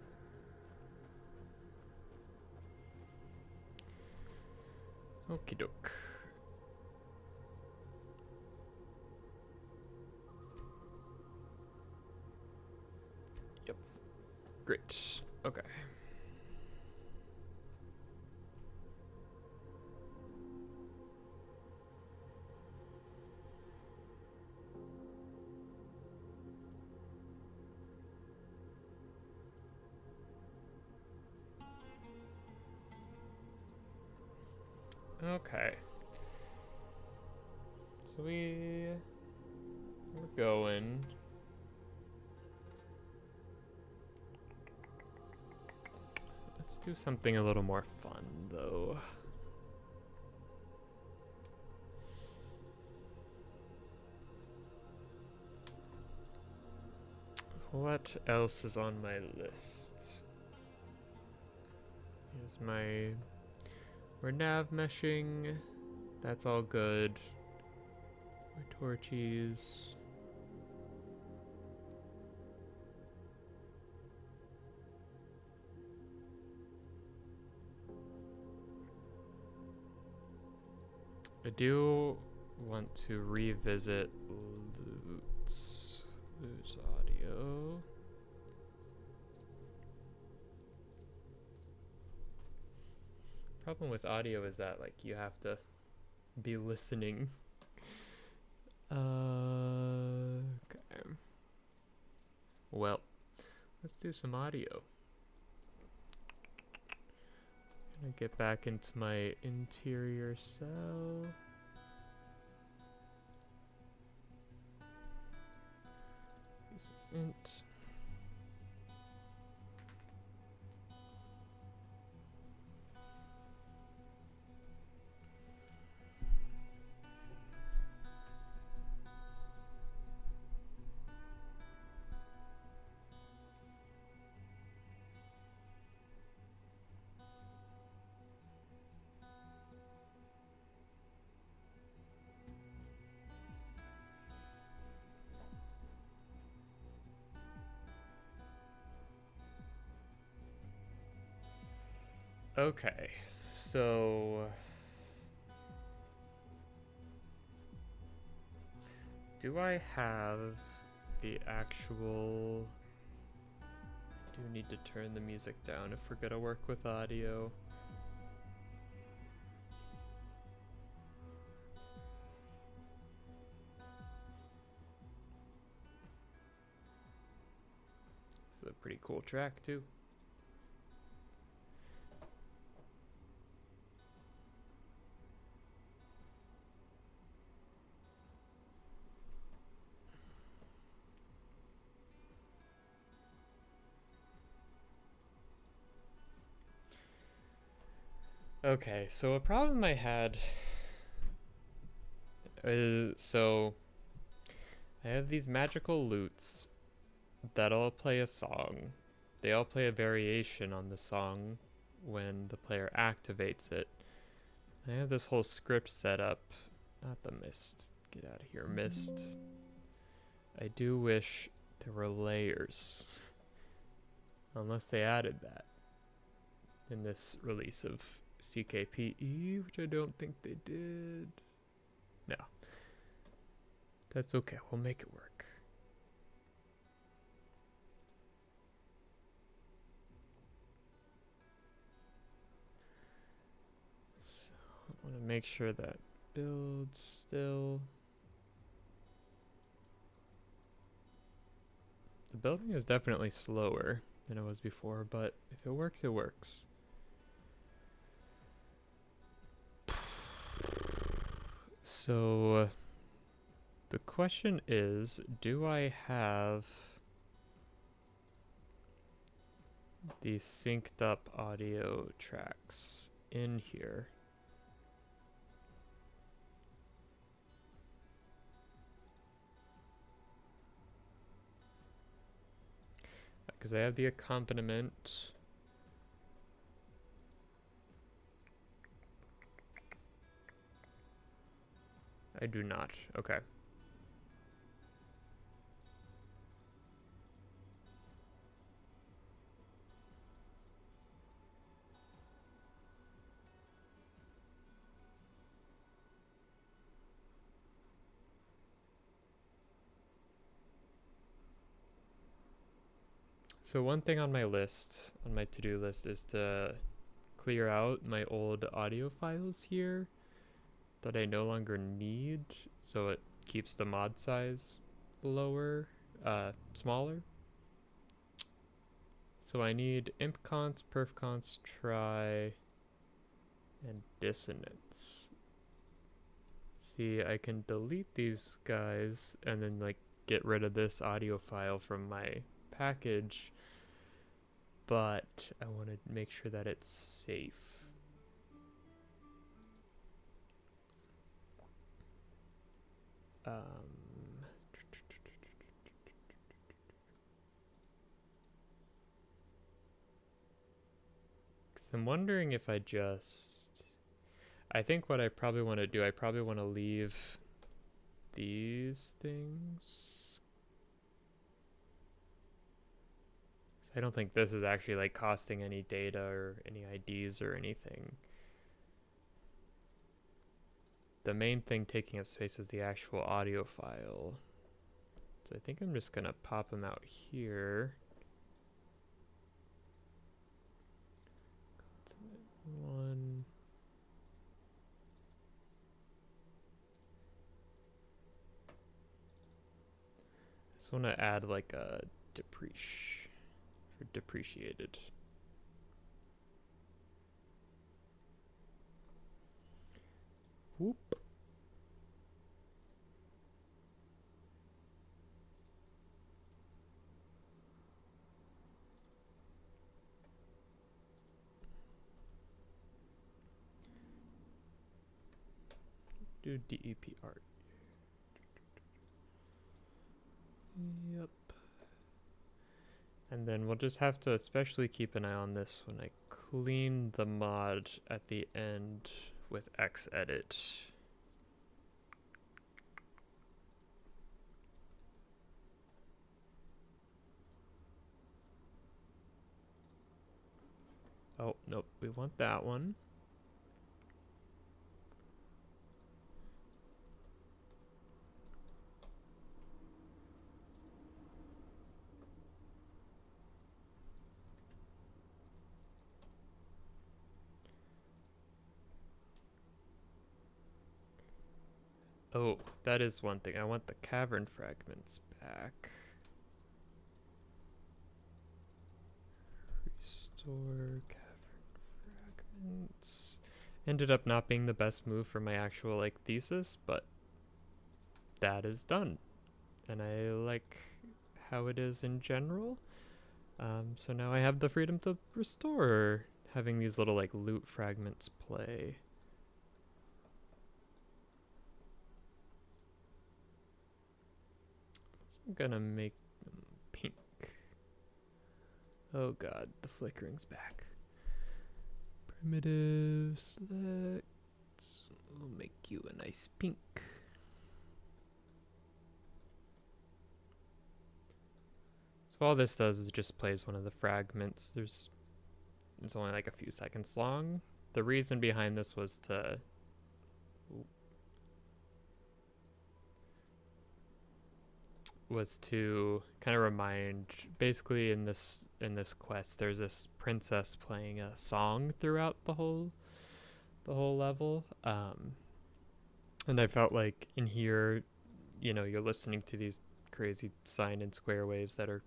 [SPEAKER 1] Okie doke. Yep. Great. Okay. Okay. So we're going. Let's do something a little more fun though. What else is on my list? Here's we're navmeshing. That's all good. My torches. I do want to revisit loots. Lose audio. Problem with audio is that like you have to be listening. Okay. Well, let's do some audio. Gonna get back into my interior cell. This is int. Okay, so do I have the actual... Do need to turn the music down if we're gonna work with audio. This is a pretty cool track too. Okay, so a problem I had is, so I have these magical loots that all play a song. They all play a variation on the song when the player activates it. I have this whole script set up. Not the mist. Get out of here, mist. I do wish there were layers. Unless they added that in this release of CKPE, which I don't think they did. No. That's okay, we'll make it work. So I want to make sure that builds still. The building is definitely slower than it was before, but if it works, it works. So the question is, do I have the synced up audio tracks in here? Because I have the accompaniment. I do not. Okay. So one thing on my list, on my to-do list, is to clear out my old audio files here that I no longer need, so it keeps the mod size smaller. So I need impconst, perfconst, try, and dissonance. See, I can delete these guys and then like get rid of this audio file from my package, but I want to make sure that it's safe. I'm wondering if I think what I probably want to do, I probably want to leave these things. I don't think this is actually like costing any data or any IDs or anything. The main thing taking up space is the actual audio file. So I think I'm just gonna pop them out here. One. I just want to add like a depreciated. Whoop. Do DEP art. Yep. And then we'll just have to especially keep an eye on this when I clean the mod at the end with Xedit. Oh, nope, we want that one. Oh, that is one thing. I want the cavern fragments back. Restore cavern fragments. Ended up not being the best move for my actual like thesis, but that is done. And I like how it is in general. So now I have the freedom to restore having these little like loot fragments play. So I'm gonna make them pink. Oh god, the flickering's back. Primitive select. We'll make you a nice pink. So all this does is it just plays one of the fragments. It's only like a few seconds long. The reason behind this was to was to kind of remind, basically in this quest there's this princess playing a song throughout the whole level, and I felt like in here, you're listening to these crazy sine and square waves that are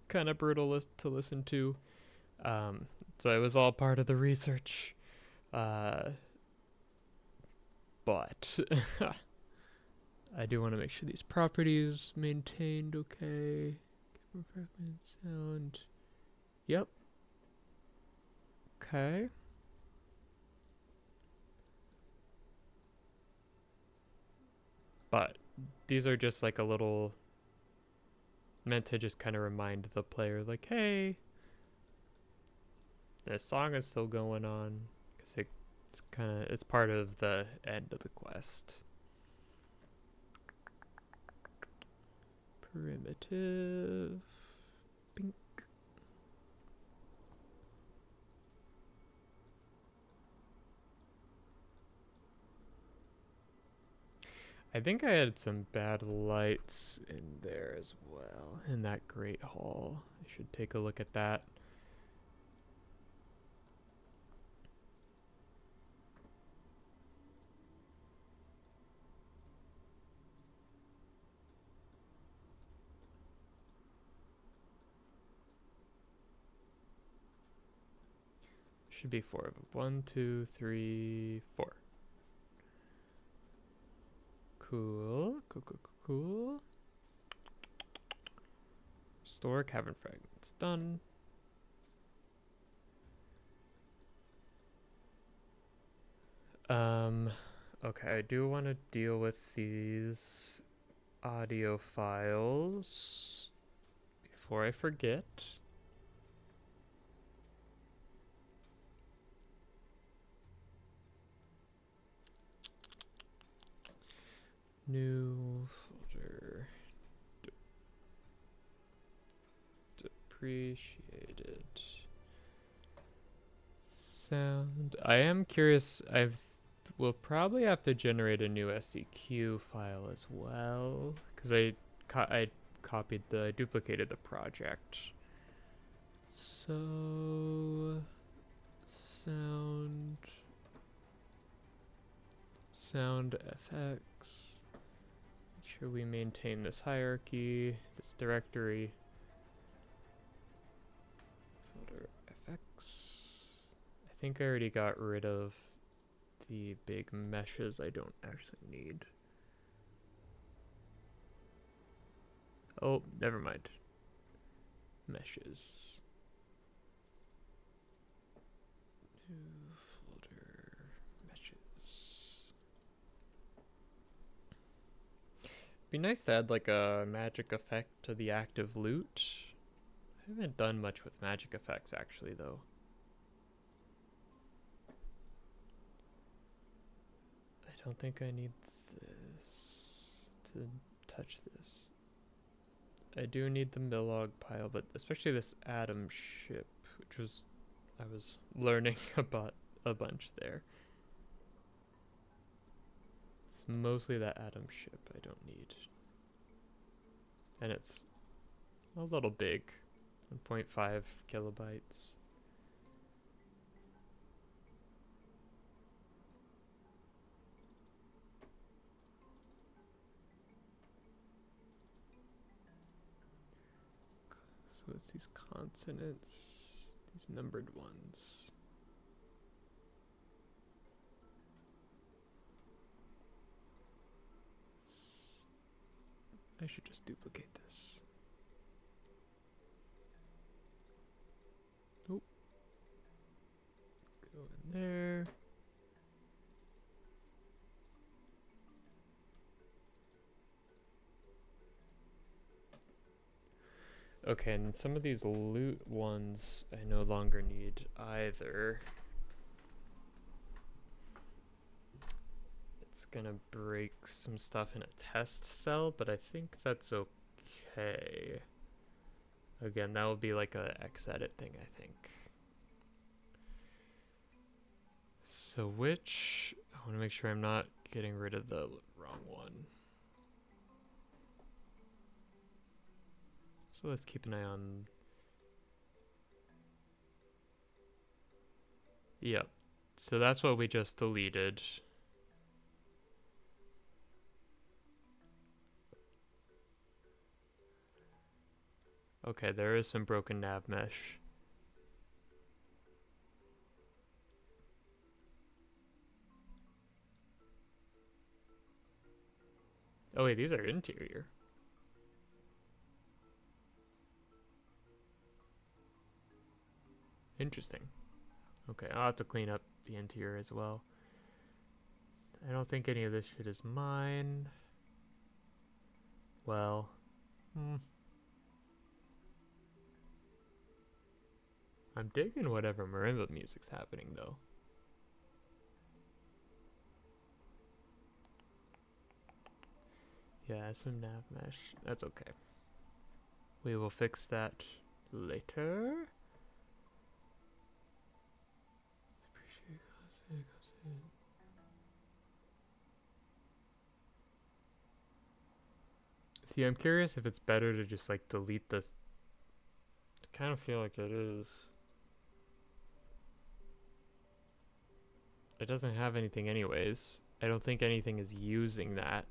[SPEAKER 1] kind of brutal to listen to. So it was all part of the research, but I do want to make sure these properties maintained okay. Camera fragment sound. Yep. Okay. But these are just like a little meant to just kind of remind the player, like, hey, this song is still going on, because it's part of the end of the quest. Primitive. Pink. I think I had some bad lights in there as well, in that Great Hall. I should take a look at that. Should be 4 of them. 1, 2, 3, 4. Cool. Cool. Store cavern fragments. Done. Okay, I do want to deal with these audio files before I forget. New folder. Depreciated sound. I am curious. We'll probably have to generate a new SEQ file as well, because I duplicated the project. So sound FX. Make sure we maintain this hierarchy, this directory. Folder FX. I think I already got rid of the big meshes I don't actually need. Oh, never mind. Meshes. New folder. Meshes. Be nice to add like a magic effect to the active loot. I haven't done much with magic effects actually though. I don't think I need this to touch this. I do need the Millog pile, but especially this atom ship, which I was learning about a bunch there. It's mostly that atom ship I don't need. And it's a little big, 1.5 kilobytes. So it's these consonants, these numbered ones. I should just duplicate this. Nope. Go in there. Okay, and some of these loot ones I no longer need either. It's gonna break some stuff in a test cell, but I think that's okay. Again, that will be like a Xedit thing, I think. So I want to make sure I'm not getting rid of the wrong one. So let's keep an eye on. Yep. So that's what we just deleted. Okay, there is some broken nav mesh. Oh wait, these are interior. Interesting. Okay, I'll have to clean up the interior as well. I don't think any of this shit is mine. Well, I'm digging whatever marimba music's happening though. Yeah, some nav mesh. That's okay. We will fix that later. See, I'm curious if it's better to just like delete this. I kind of feel like it is. It doesn't have anything anyways. I don't think anything is using that.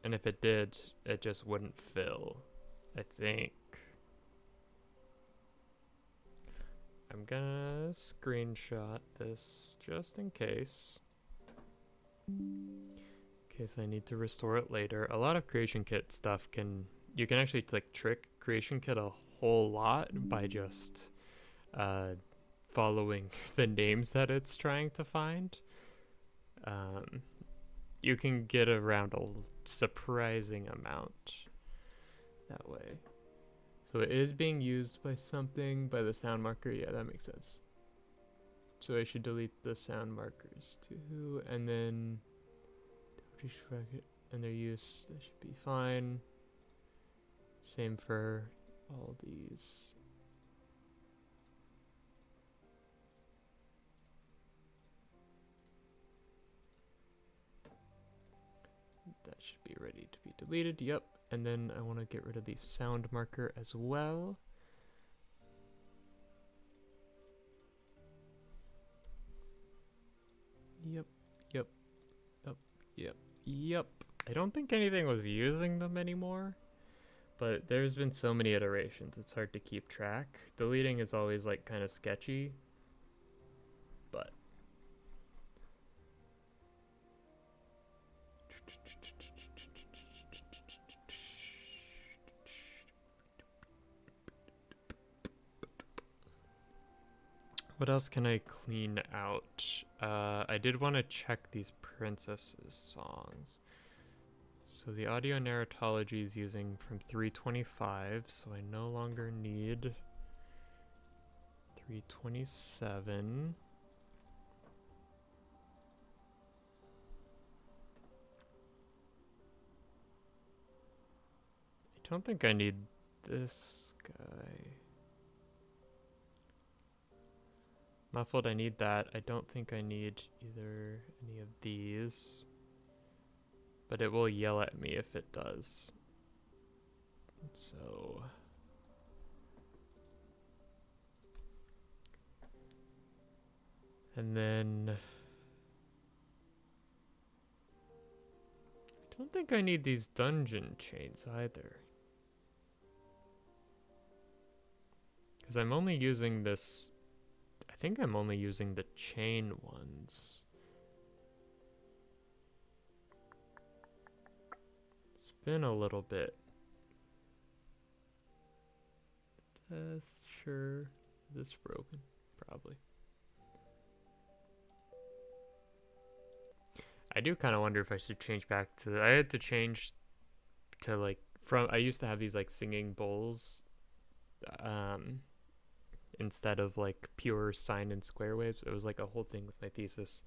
[SPEAKER 1] And if it did, it just wouldn't fill, I think. I'm gonna screenshot this just in case. In case I need to restore it later. A lot of Creation Kit stuff you can actually like trick Creation Kit a whole lot by just following the names that it's trying to find. You can get around a surprising amount that way. So it is being used by something, by the sound marker. Yeah, that makes sense. So I should delete the sound markers too, and then and their use, that should be fine. Same for all these. That should be ready to be deleted. Yep. And then I want to get rid of the sound marker as well. Yep. Yep. Yep. Yep. Yep. I don't think anything was using them anymore, but there's been so many iterations, it's hard to keep track. Deleting is always like kind of sketchy, but what else can I clean out? I did want to check these princesses songs. So the audio narratology is using from 325, so I no longer need 327. I don't think I need this guy. Muffled, I need that. I don't think I need either any of these. But it will yell at me if it does. So... and then... I don't think I need these dungeon chains either. Because I'm only using this... I think I'm only using the chain ones. It's been a little bit. Sure. Is this broken? Probably. I do kind of wonder if I should change back to... I had to change to like... I used to have these like singing bowls. Instead of like pure sine and square waves. It was like a whole thing with my thesis.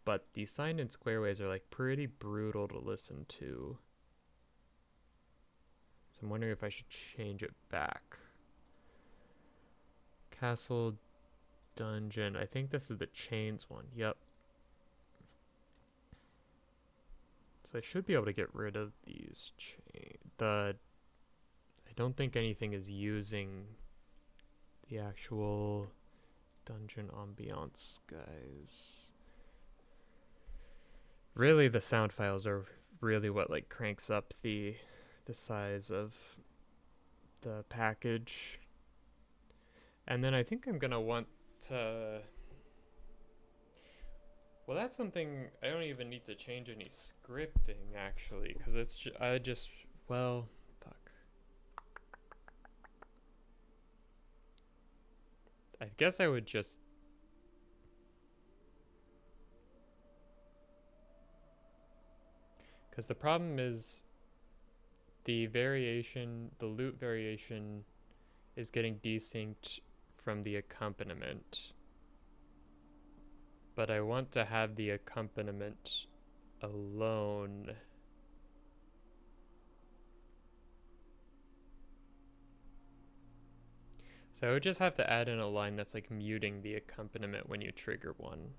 [SPEAKER 1] But the sine and square waves are like pretty brutal to listen to. So I'm wondering if I should change it back. Castle dungeon. I think this is the chains one. Yep. So I should be able to get rid of these the don't think anything is using the actual dungeon ambiance, guys. Really, the sound files are really what like cranks up the size of the package. And then I think I'm gonna want to. Well, that's something I don't even need to change any scripting actually, because it's well, fuck. I guess I would just. Because the problem is the loot variation is getting desynced from the accompaniment. But I want to have the accompaniment alone. So I would just have to add in a line that's like muting the accompaniment when you trigger one.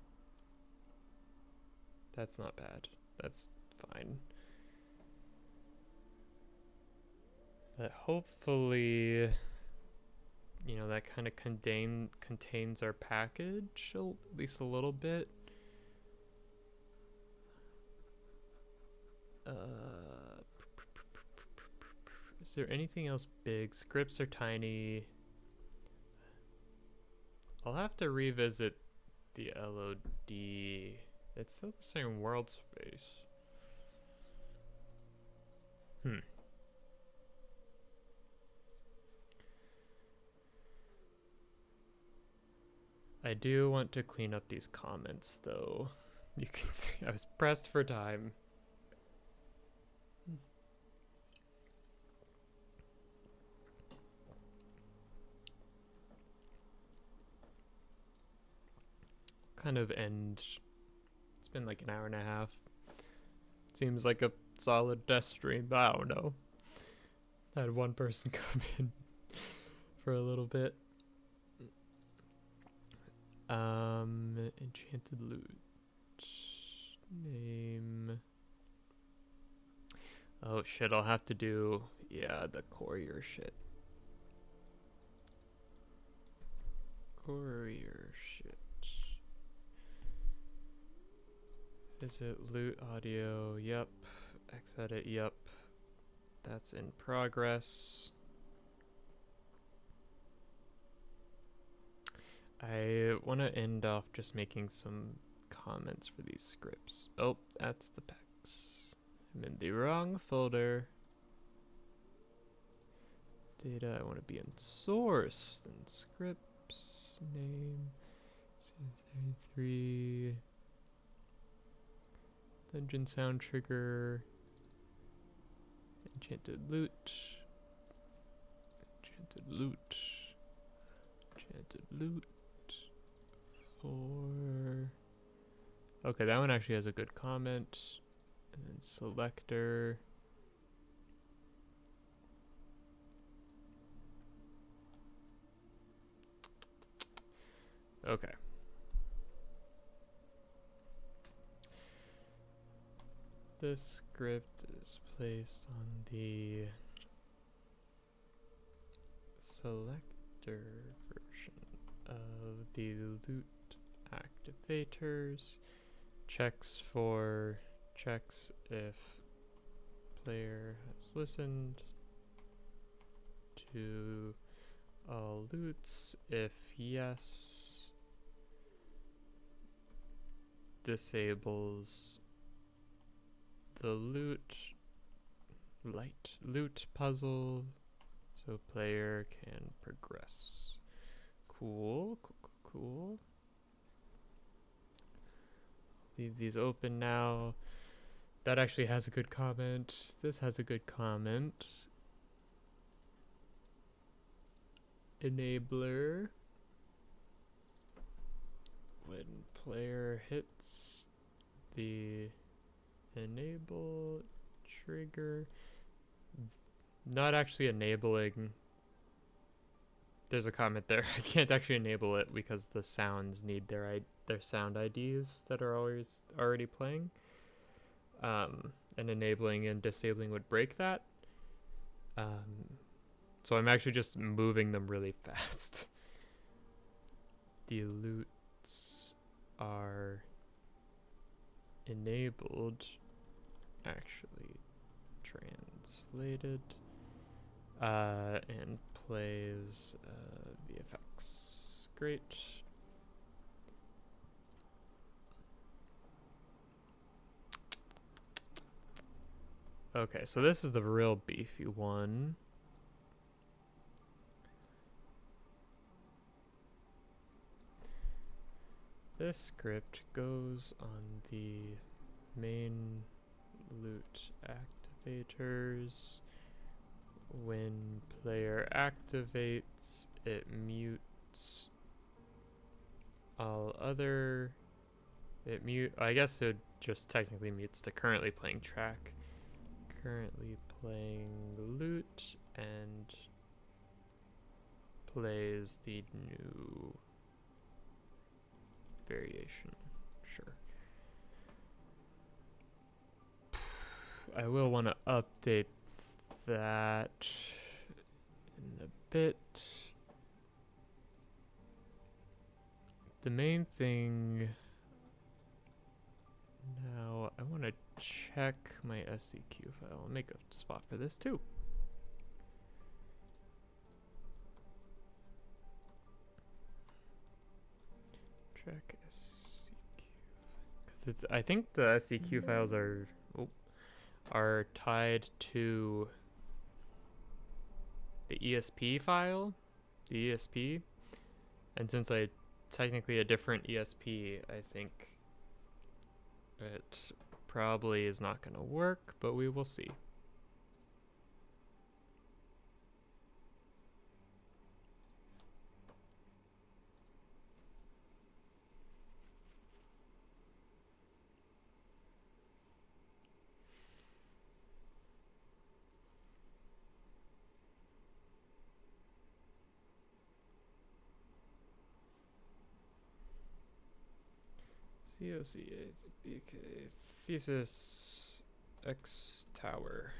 [SPEAKER 1] That's not bad. That's fine. But hopefully, you know, that kind of contains our package at least a little bit. Is there anything else big? Scripts are tiny. I'll have to revisit the LOD. It's still the same world space. I do want to clean up these comments, though. You can see I was pressed for time. Kind of end. It's been like an hour and a half. Seems like a solid death stream, but I don't know. I had one person come in for a little bit. Enchanted loot. Name. Oh shit, I'll have to do, yeah, the courier shit. Courier shit. Is it loot audio? Yep. Xedit, yep. That's in progress. I want to end off just making some comments for these scripts. Oh, that's the pecs. I'm in the wrong folder. Data, I want to be in source, then scripts, name, 33, dungeon sound trigger, enchanted loot, enchanted loot, enchanted loot. Okay, that one actually has a good comment. And then selector. Okay. This script is placed on the selector version of the loot activators. Checks if player has listened to all loots. If yes, disables the loot puzzle so player can progress. Cool. Leave these open now. That actually has a good comment. This has a good comment. Enabler. When player hits the enable trigger, not actually enabling. There's a comment there. I can't actually enable it because the sounds need their sound IDs that are already playing. And enabling and disabling would break that. So I'm actually just moving them really fast. The loots are enabled, actually translated, and plays VFX. Great. Okay, so this is the real beefy one. This script goes on the main loot activators. When player activates, it mutes all other. I guess it just technically mutes the currently playing track. Currently playing loot and plays the new variation. Sure. I will want to update that in a bit. The main thing now, I want to check my SCQ file. I'll make a spot for this too. Check SCQ. Because it's, I think the SCQ files are tied to the ESP file, the ESP. And since I technically a different ESP, I think it probably is not going to work, but we will see. COCABK thesis X tower.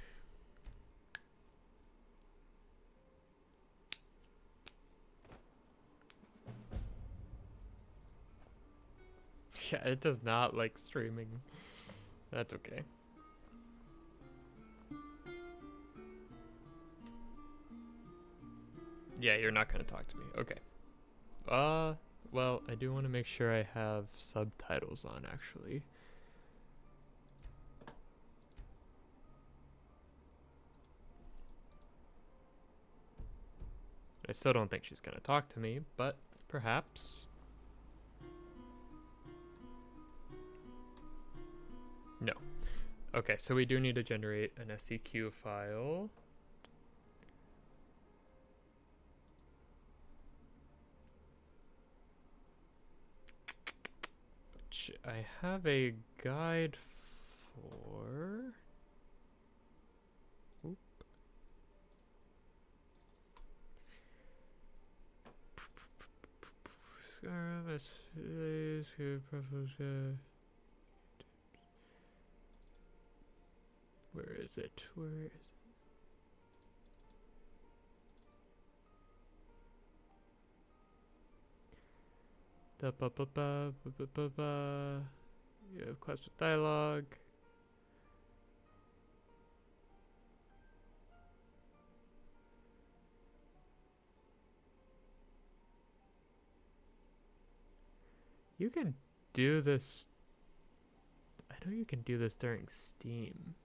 [SPEAKER 1] Yeah, it does not like streaming. That's okay. Yeah, you're not gonna talk to me. Okay. Well, I do want to make sure I have subtitles on, actually. I still don't think she's gonna talk to me, but perhaps. No. Okay, so we do need to generate an SCQ file. Which I have a guide for. Oop. Skyrim Where is it? Where is it? Da ba ba ba ba ba ba ba. You have quest with dialogue. You can do this. I know you can do this during Steam.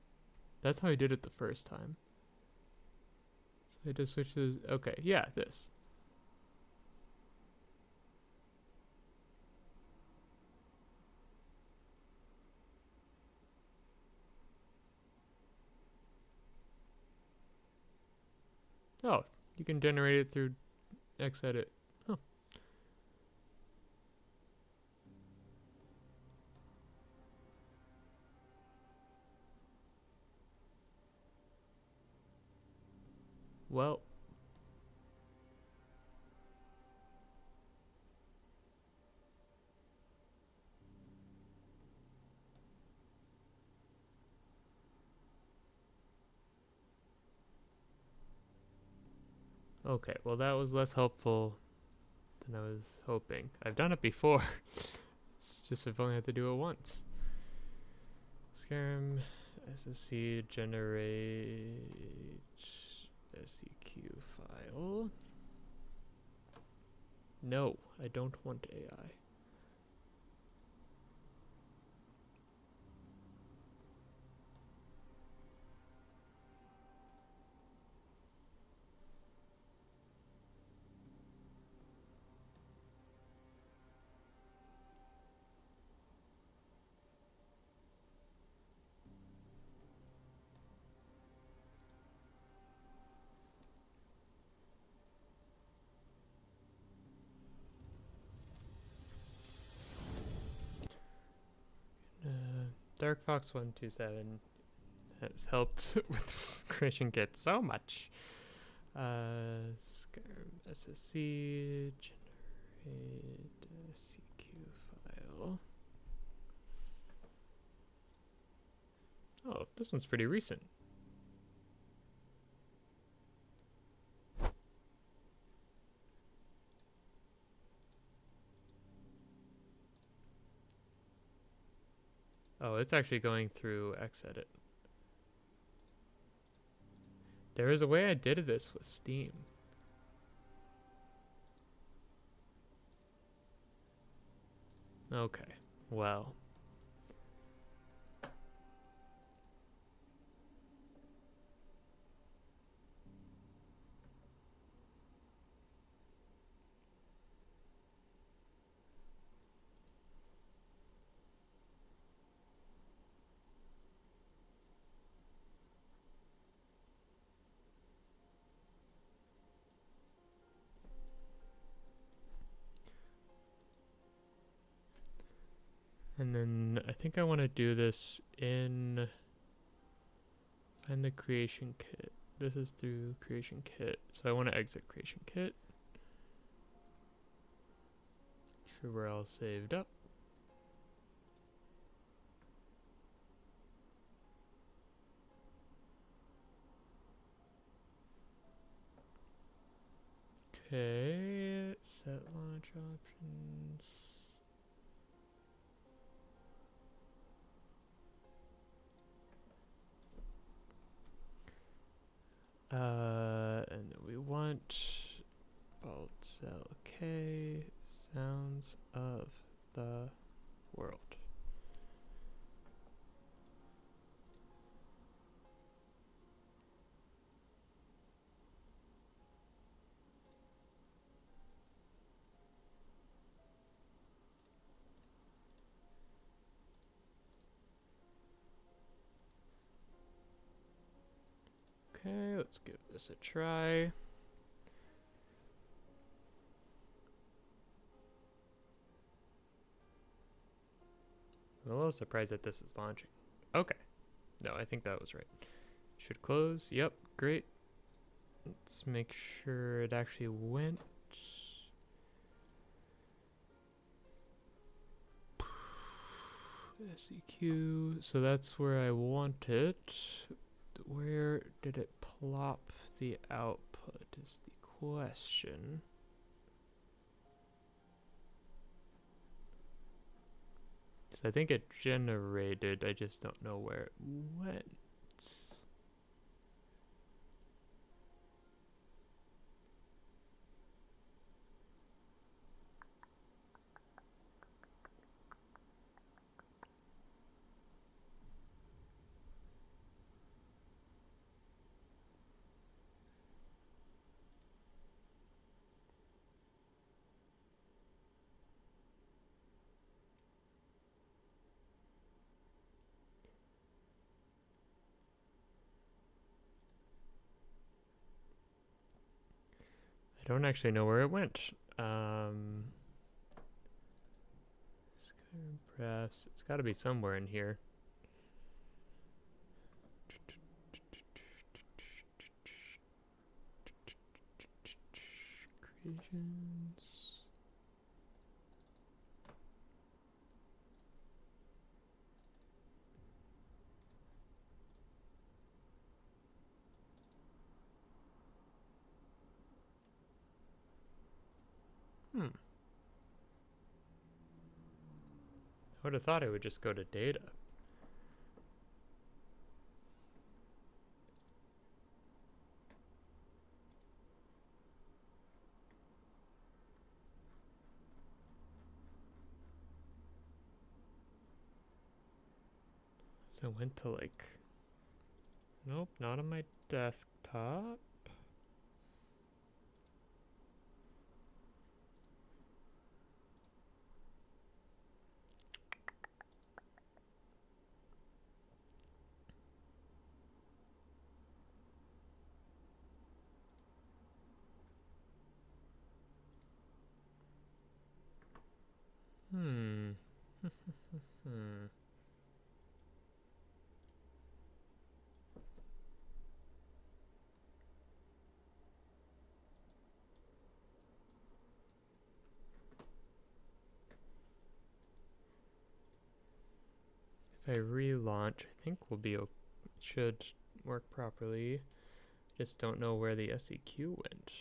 [SPEAKER 1] That's how I did it the first time. So I just switched to. Okay, yeah, this. Oh, you can generate it through Xedit. Oh. Well. Okay, well that was less helpful than I was hoping. I've done it before. It's just I've only had to do it once. Skyrim SSC generate SEQ file. No, I don't want AI. Dark Fox 127 has helped with creation kit so much. Skyrim SSC generate CQ file. Oh, this one's pretty recent. Oh, it's actually going through Xedit. There is a way I did this with Steam. Okay, well. And then I think I want to do this in the creation kit. This is through creation kit. So I want to exit creation kit. Make sure we're all saved up. Okay, set launch options. And then we want alt cell K, sounds of the world. Okay, let's give this a try. I'm a little surprised that this is launching. Okay. No, I think that was right. Should close. Yep, great. Let's make sure it actually went. SEQ. So that's where I want it. Where did it plop the output is the question. So I think it generated, I just don't know where it went. I don't actually know where it went. Skyrim Prefs. It's got to be somewhere in here. Creations. would have thought it would just go to data. So I went to like, nope, not on my desktop. Hmm. Hmm. If I relaunch, I think we'll be should work properly. Just don't know where the SEQ went.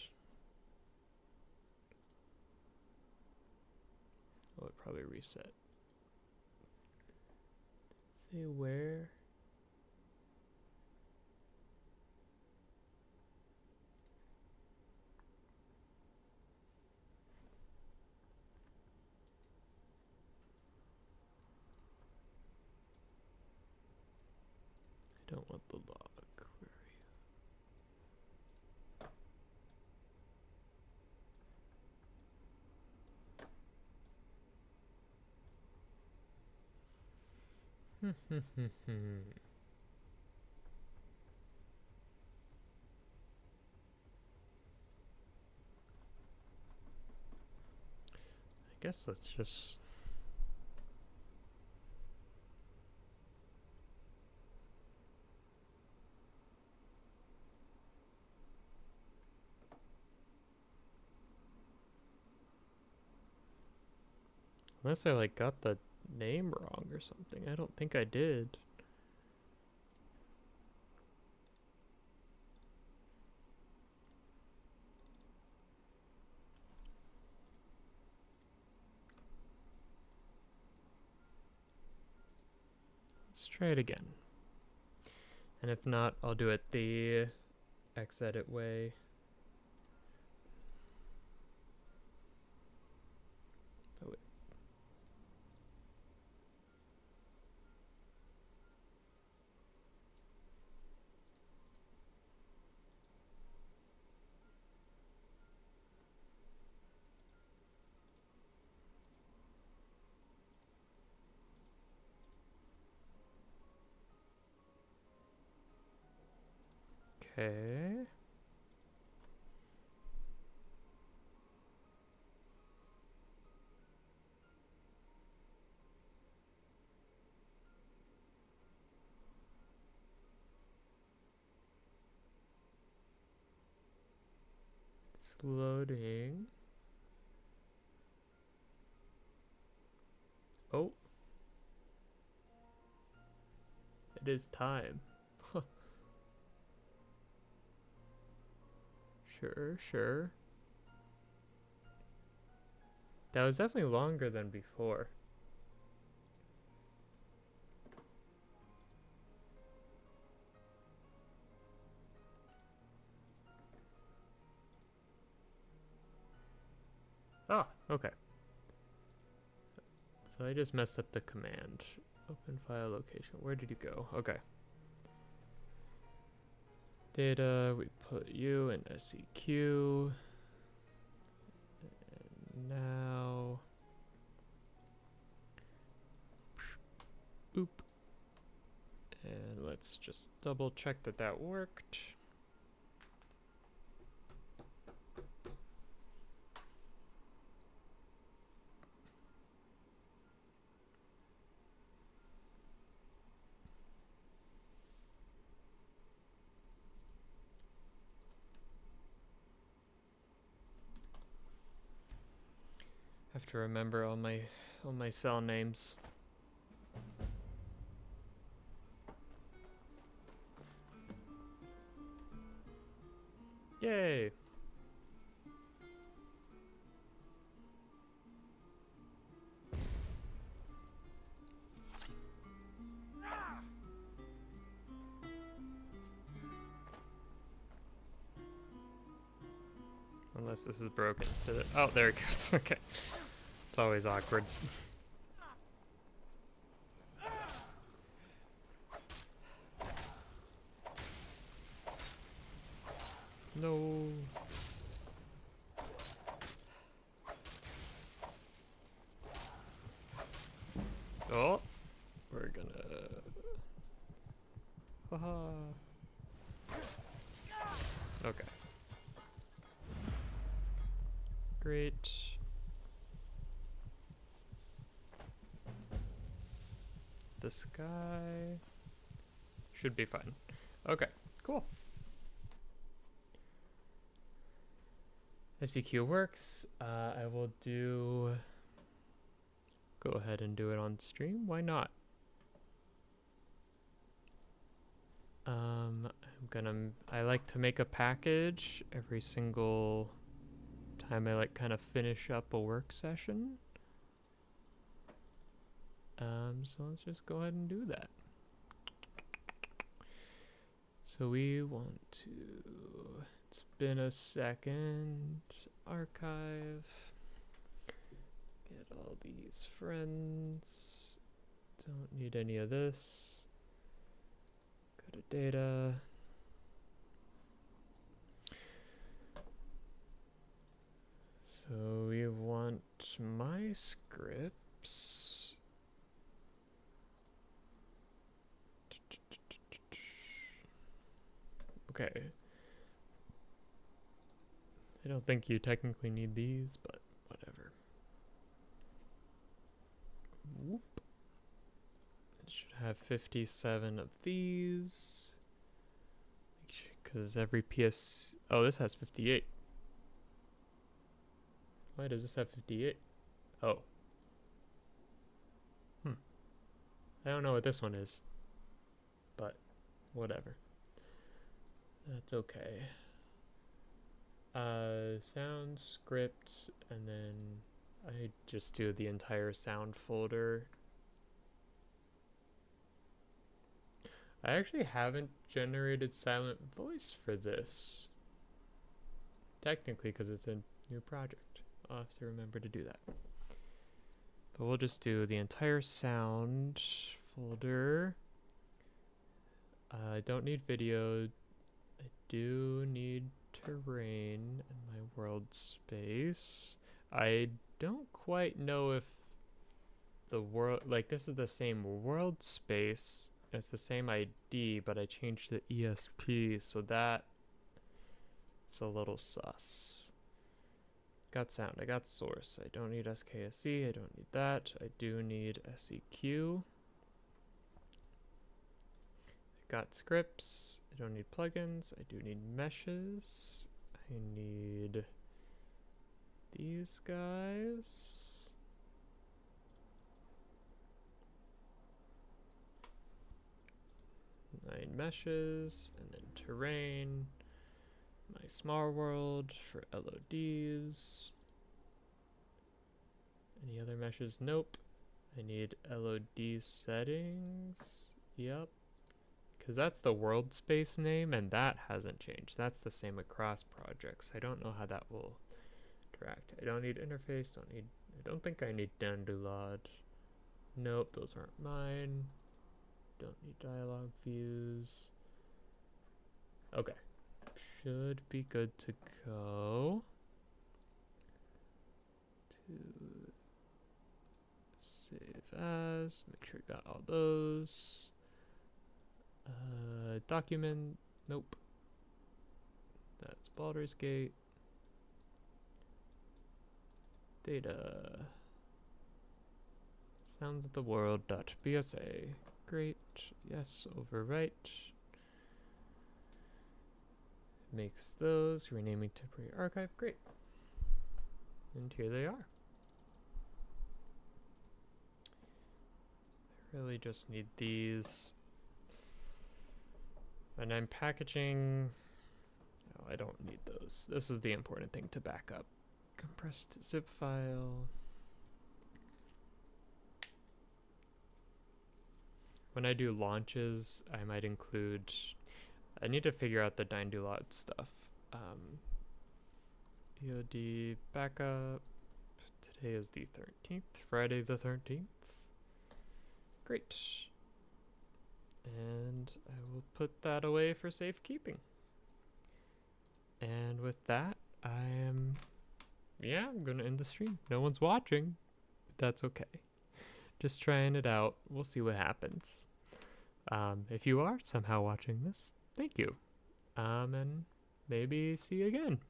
[SPEAKER 1] Oh, it probably reset. Let's see where. I don't want the log. Where are you? I guess let's just. Unless I like got the name wrong or something. I don't think I did. Let's try it again. And if not, I'll do it the Xedit way. Oh, wait. Okay. It's loading. Oh. It is time. Sure, sure. That was definitely longer than before. Ah, okay. So I just messed up the command. Open file location. Where did you go? Okay. Data, we put you in SEQ. And now. Oop. And let's just double check that that worked. Have to remember all my cell names. Yay! Unless this is broken. Oh, there it goes. Okay. It's always awkward. No. Oh, we're gonna. Haha. Okay. Great. The sky should be fine. Okay, cool. SEQ works. I will go ahead and do it on stream. Why not? I like to make a package every single time I like kind of finish up a work session. So let's just go ahead and do that. So we want to, it's been a second, archive, get all these friends, don't need any of this, go to data. So we want my scripts. Okay. I don't think you technically need these, but whatever. Whoop. It should have 57 of these. Because every PS... Oh, this has 58. Why does this have 58? Oh. I don't know what this one is. But, whatever. That's okay. Sound, script, and then I just do the entire sound folder. I actually haven't generated silent voice for this. Technically, because it's a new project. I'll have to remember to do that. But we'll just do the entire sound folder. I don't need video. I do need terrain in my world space. I don't quite know if the world, like this is the same world space, it's the same ID, but I changed the ESP, so that's a little sus. Got sound, I got source, I don't need SKSE, I don't need that, I do need SEQ. Got scripts, I don't need plugins, I do need meshes, I need these guys. Nine meshes, and then terrain, my small world for LODs. Any other meshes? Nope. I need LOD settings, yep. Because that's the world space name, and that hasn't changed. That's the same across projects. I don't know how that will interact. I don't need interface, I don't think I need Dandulad. Nope, those aren't mine. Don't need dialogue views. Okay. Should be good to go. To save as, make sure I got all those. Document, nope. That's Baldur's Gate. Data. Sounds of the world.bsa. Great. Yes, overwrite. Makes those. Renaming temporary archive. Great. And here they are. I really just need these. And I'm packaging. Oh, I don't need those. This is the important thing to back up. Compressed zip file. When I do launches, I might include. I need to figure out the Dandulad stuff. VOD backup. Today is the 13th, Friday the 13th. Great. And I will put that away for safekeeping. And with that, I'm gonna end the stream. No one's watching, but that's okay. Just trying it out. We'll see what happens. If you are somehow watching this, thank you. And maybe see you again.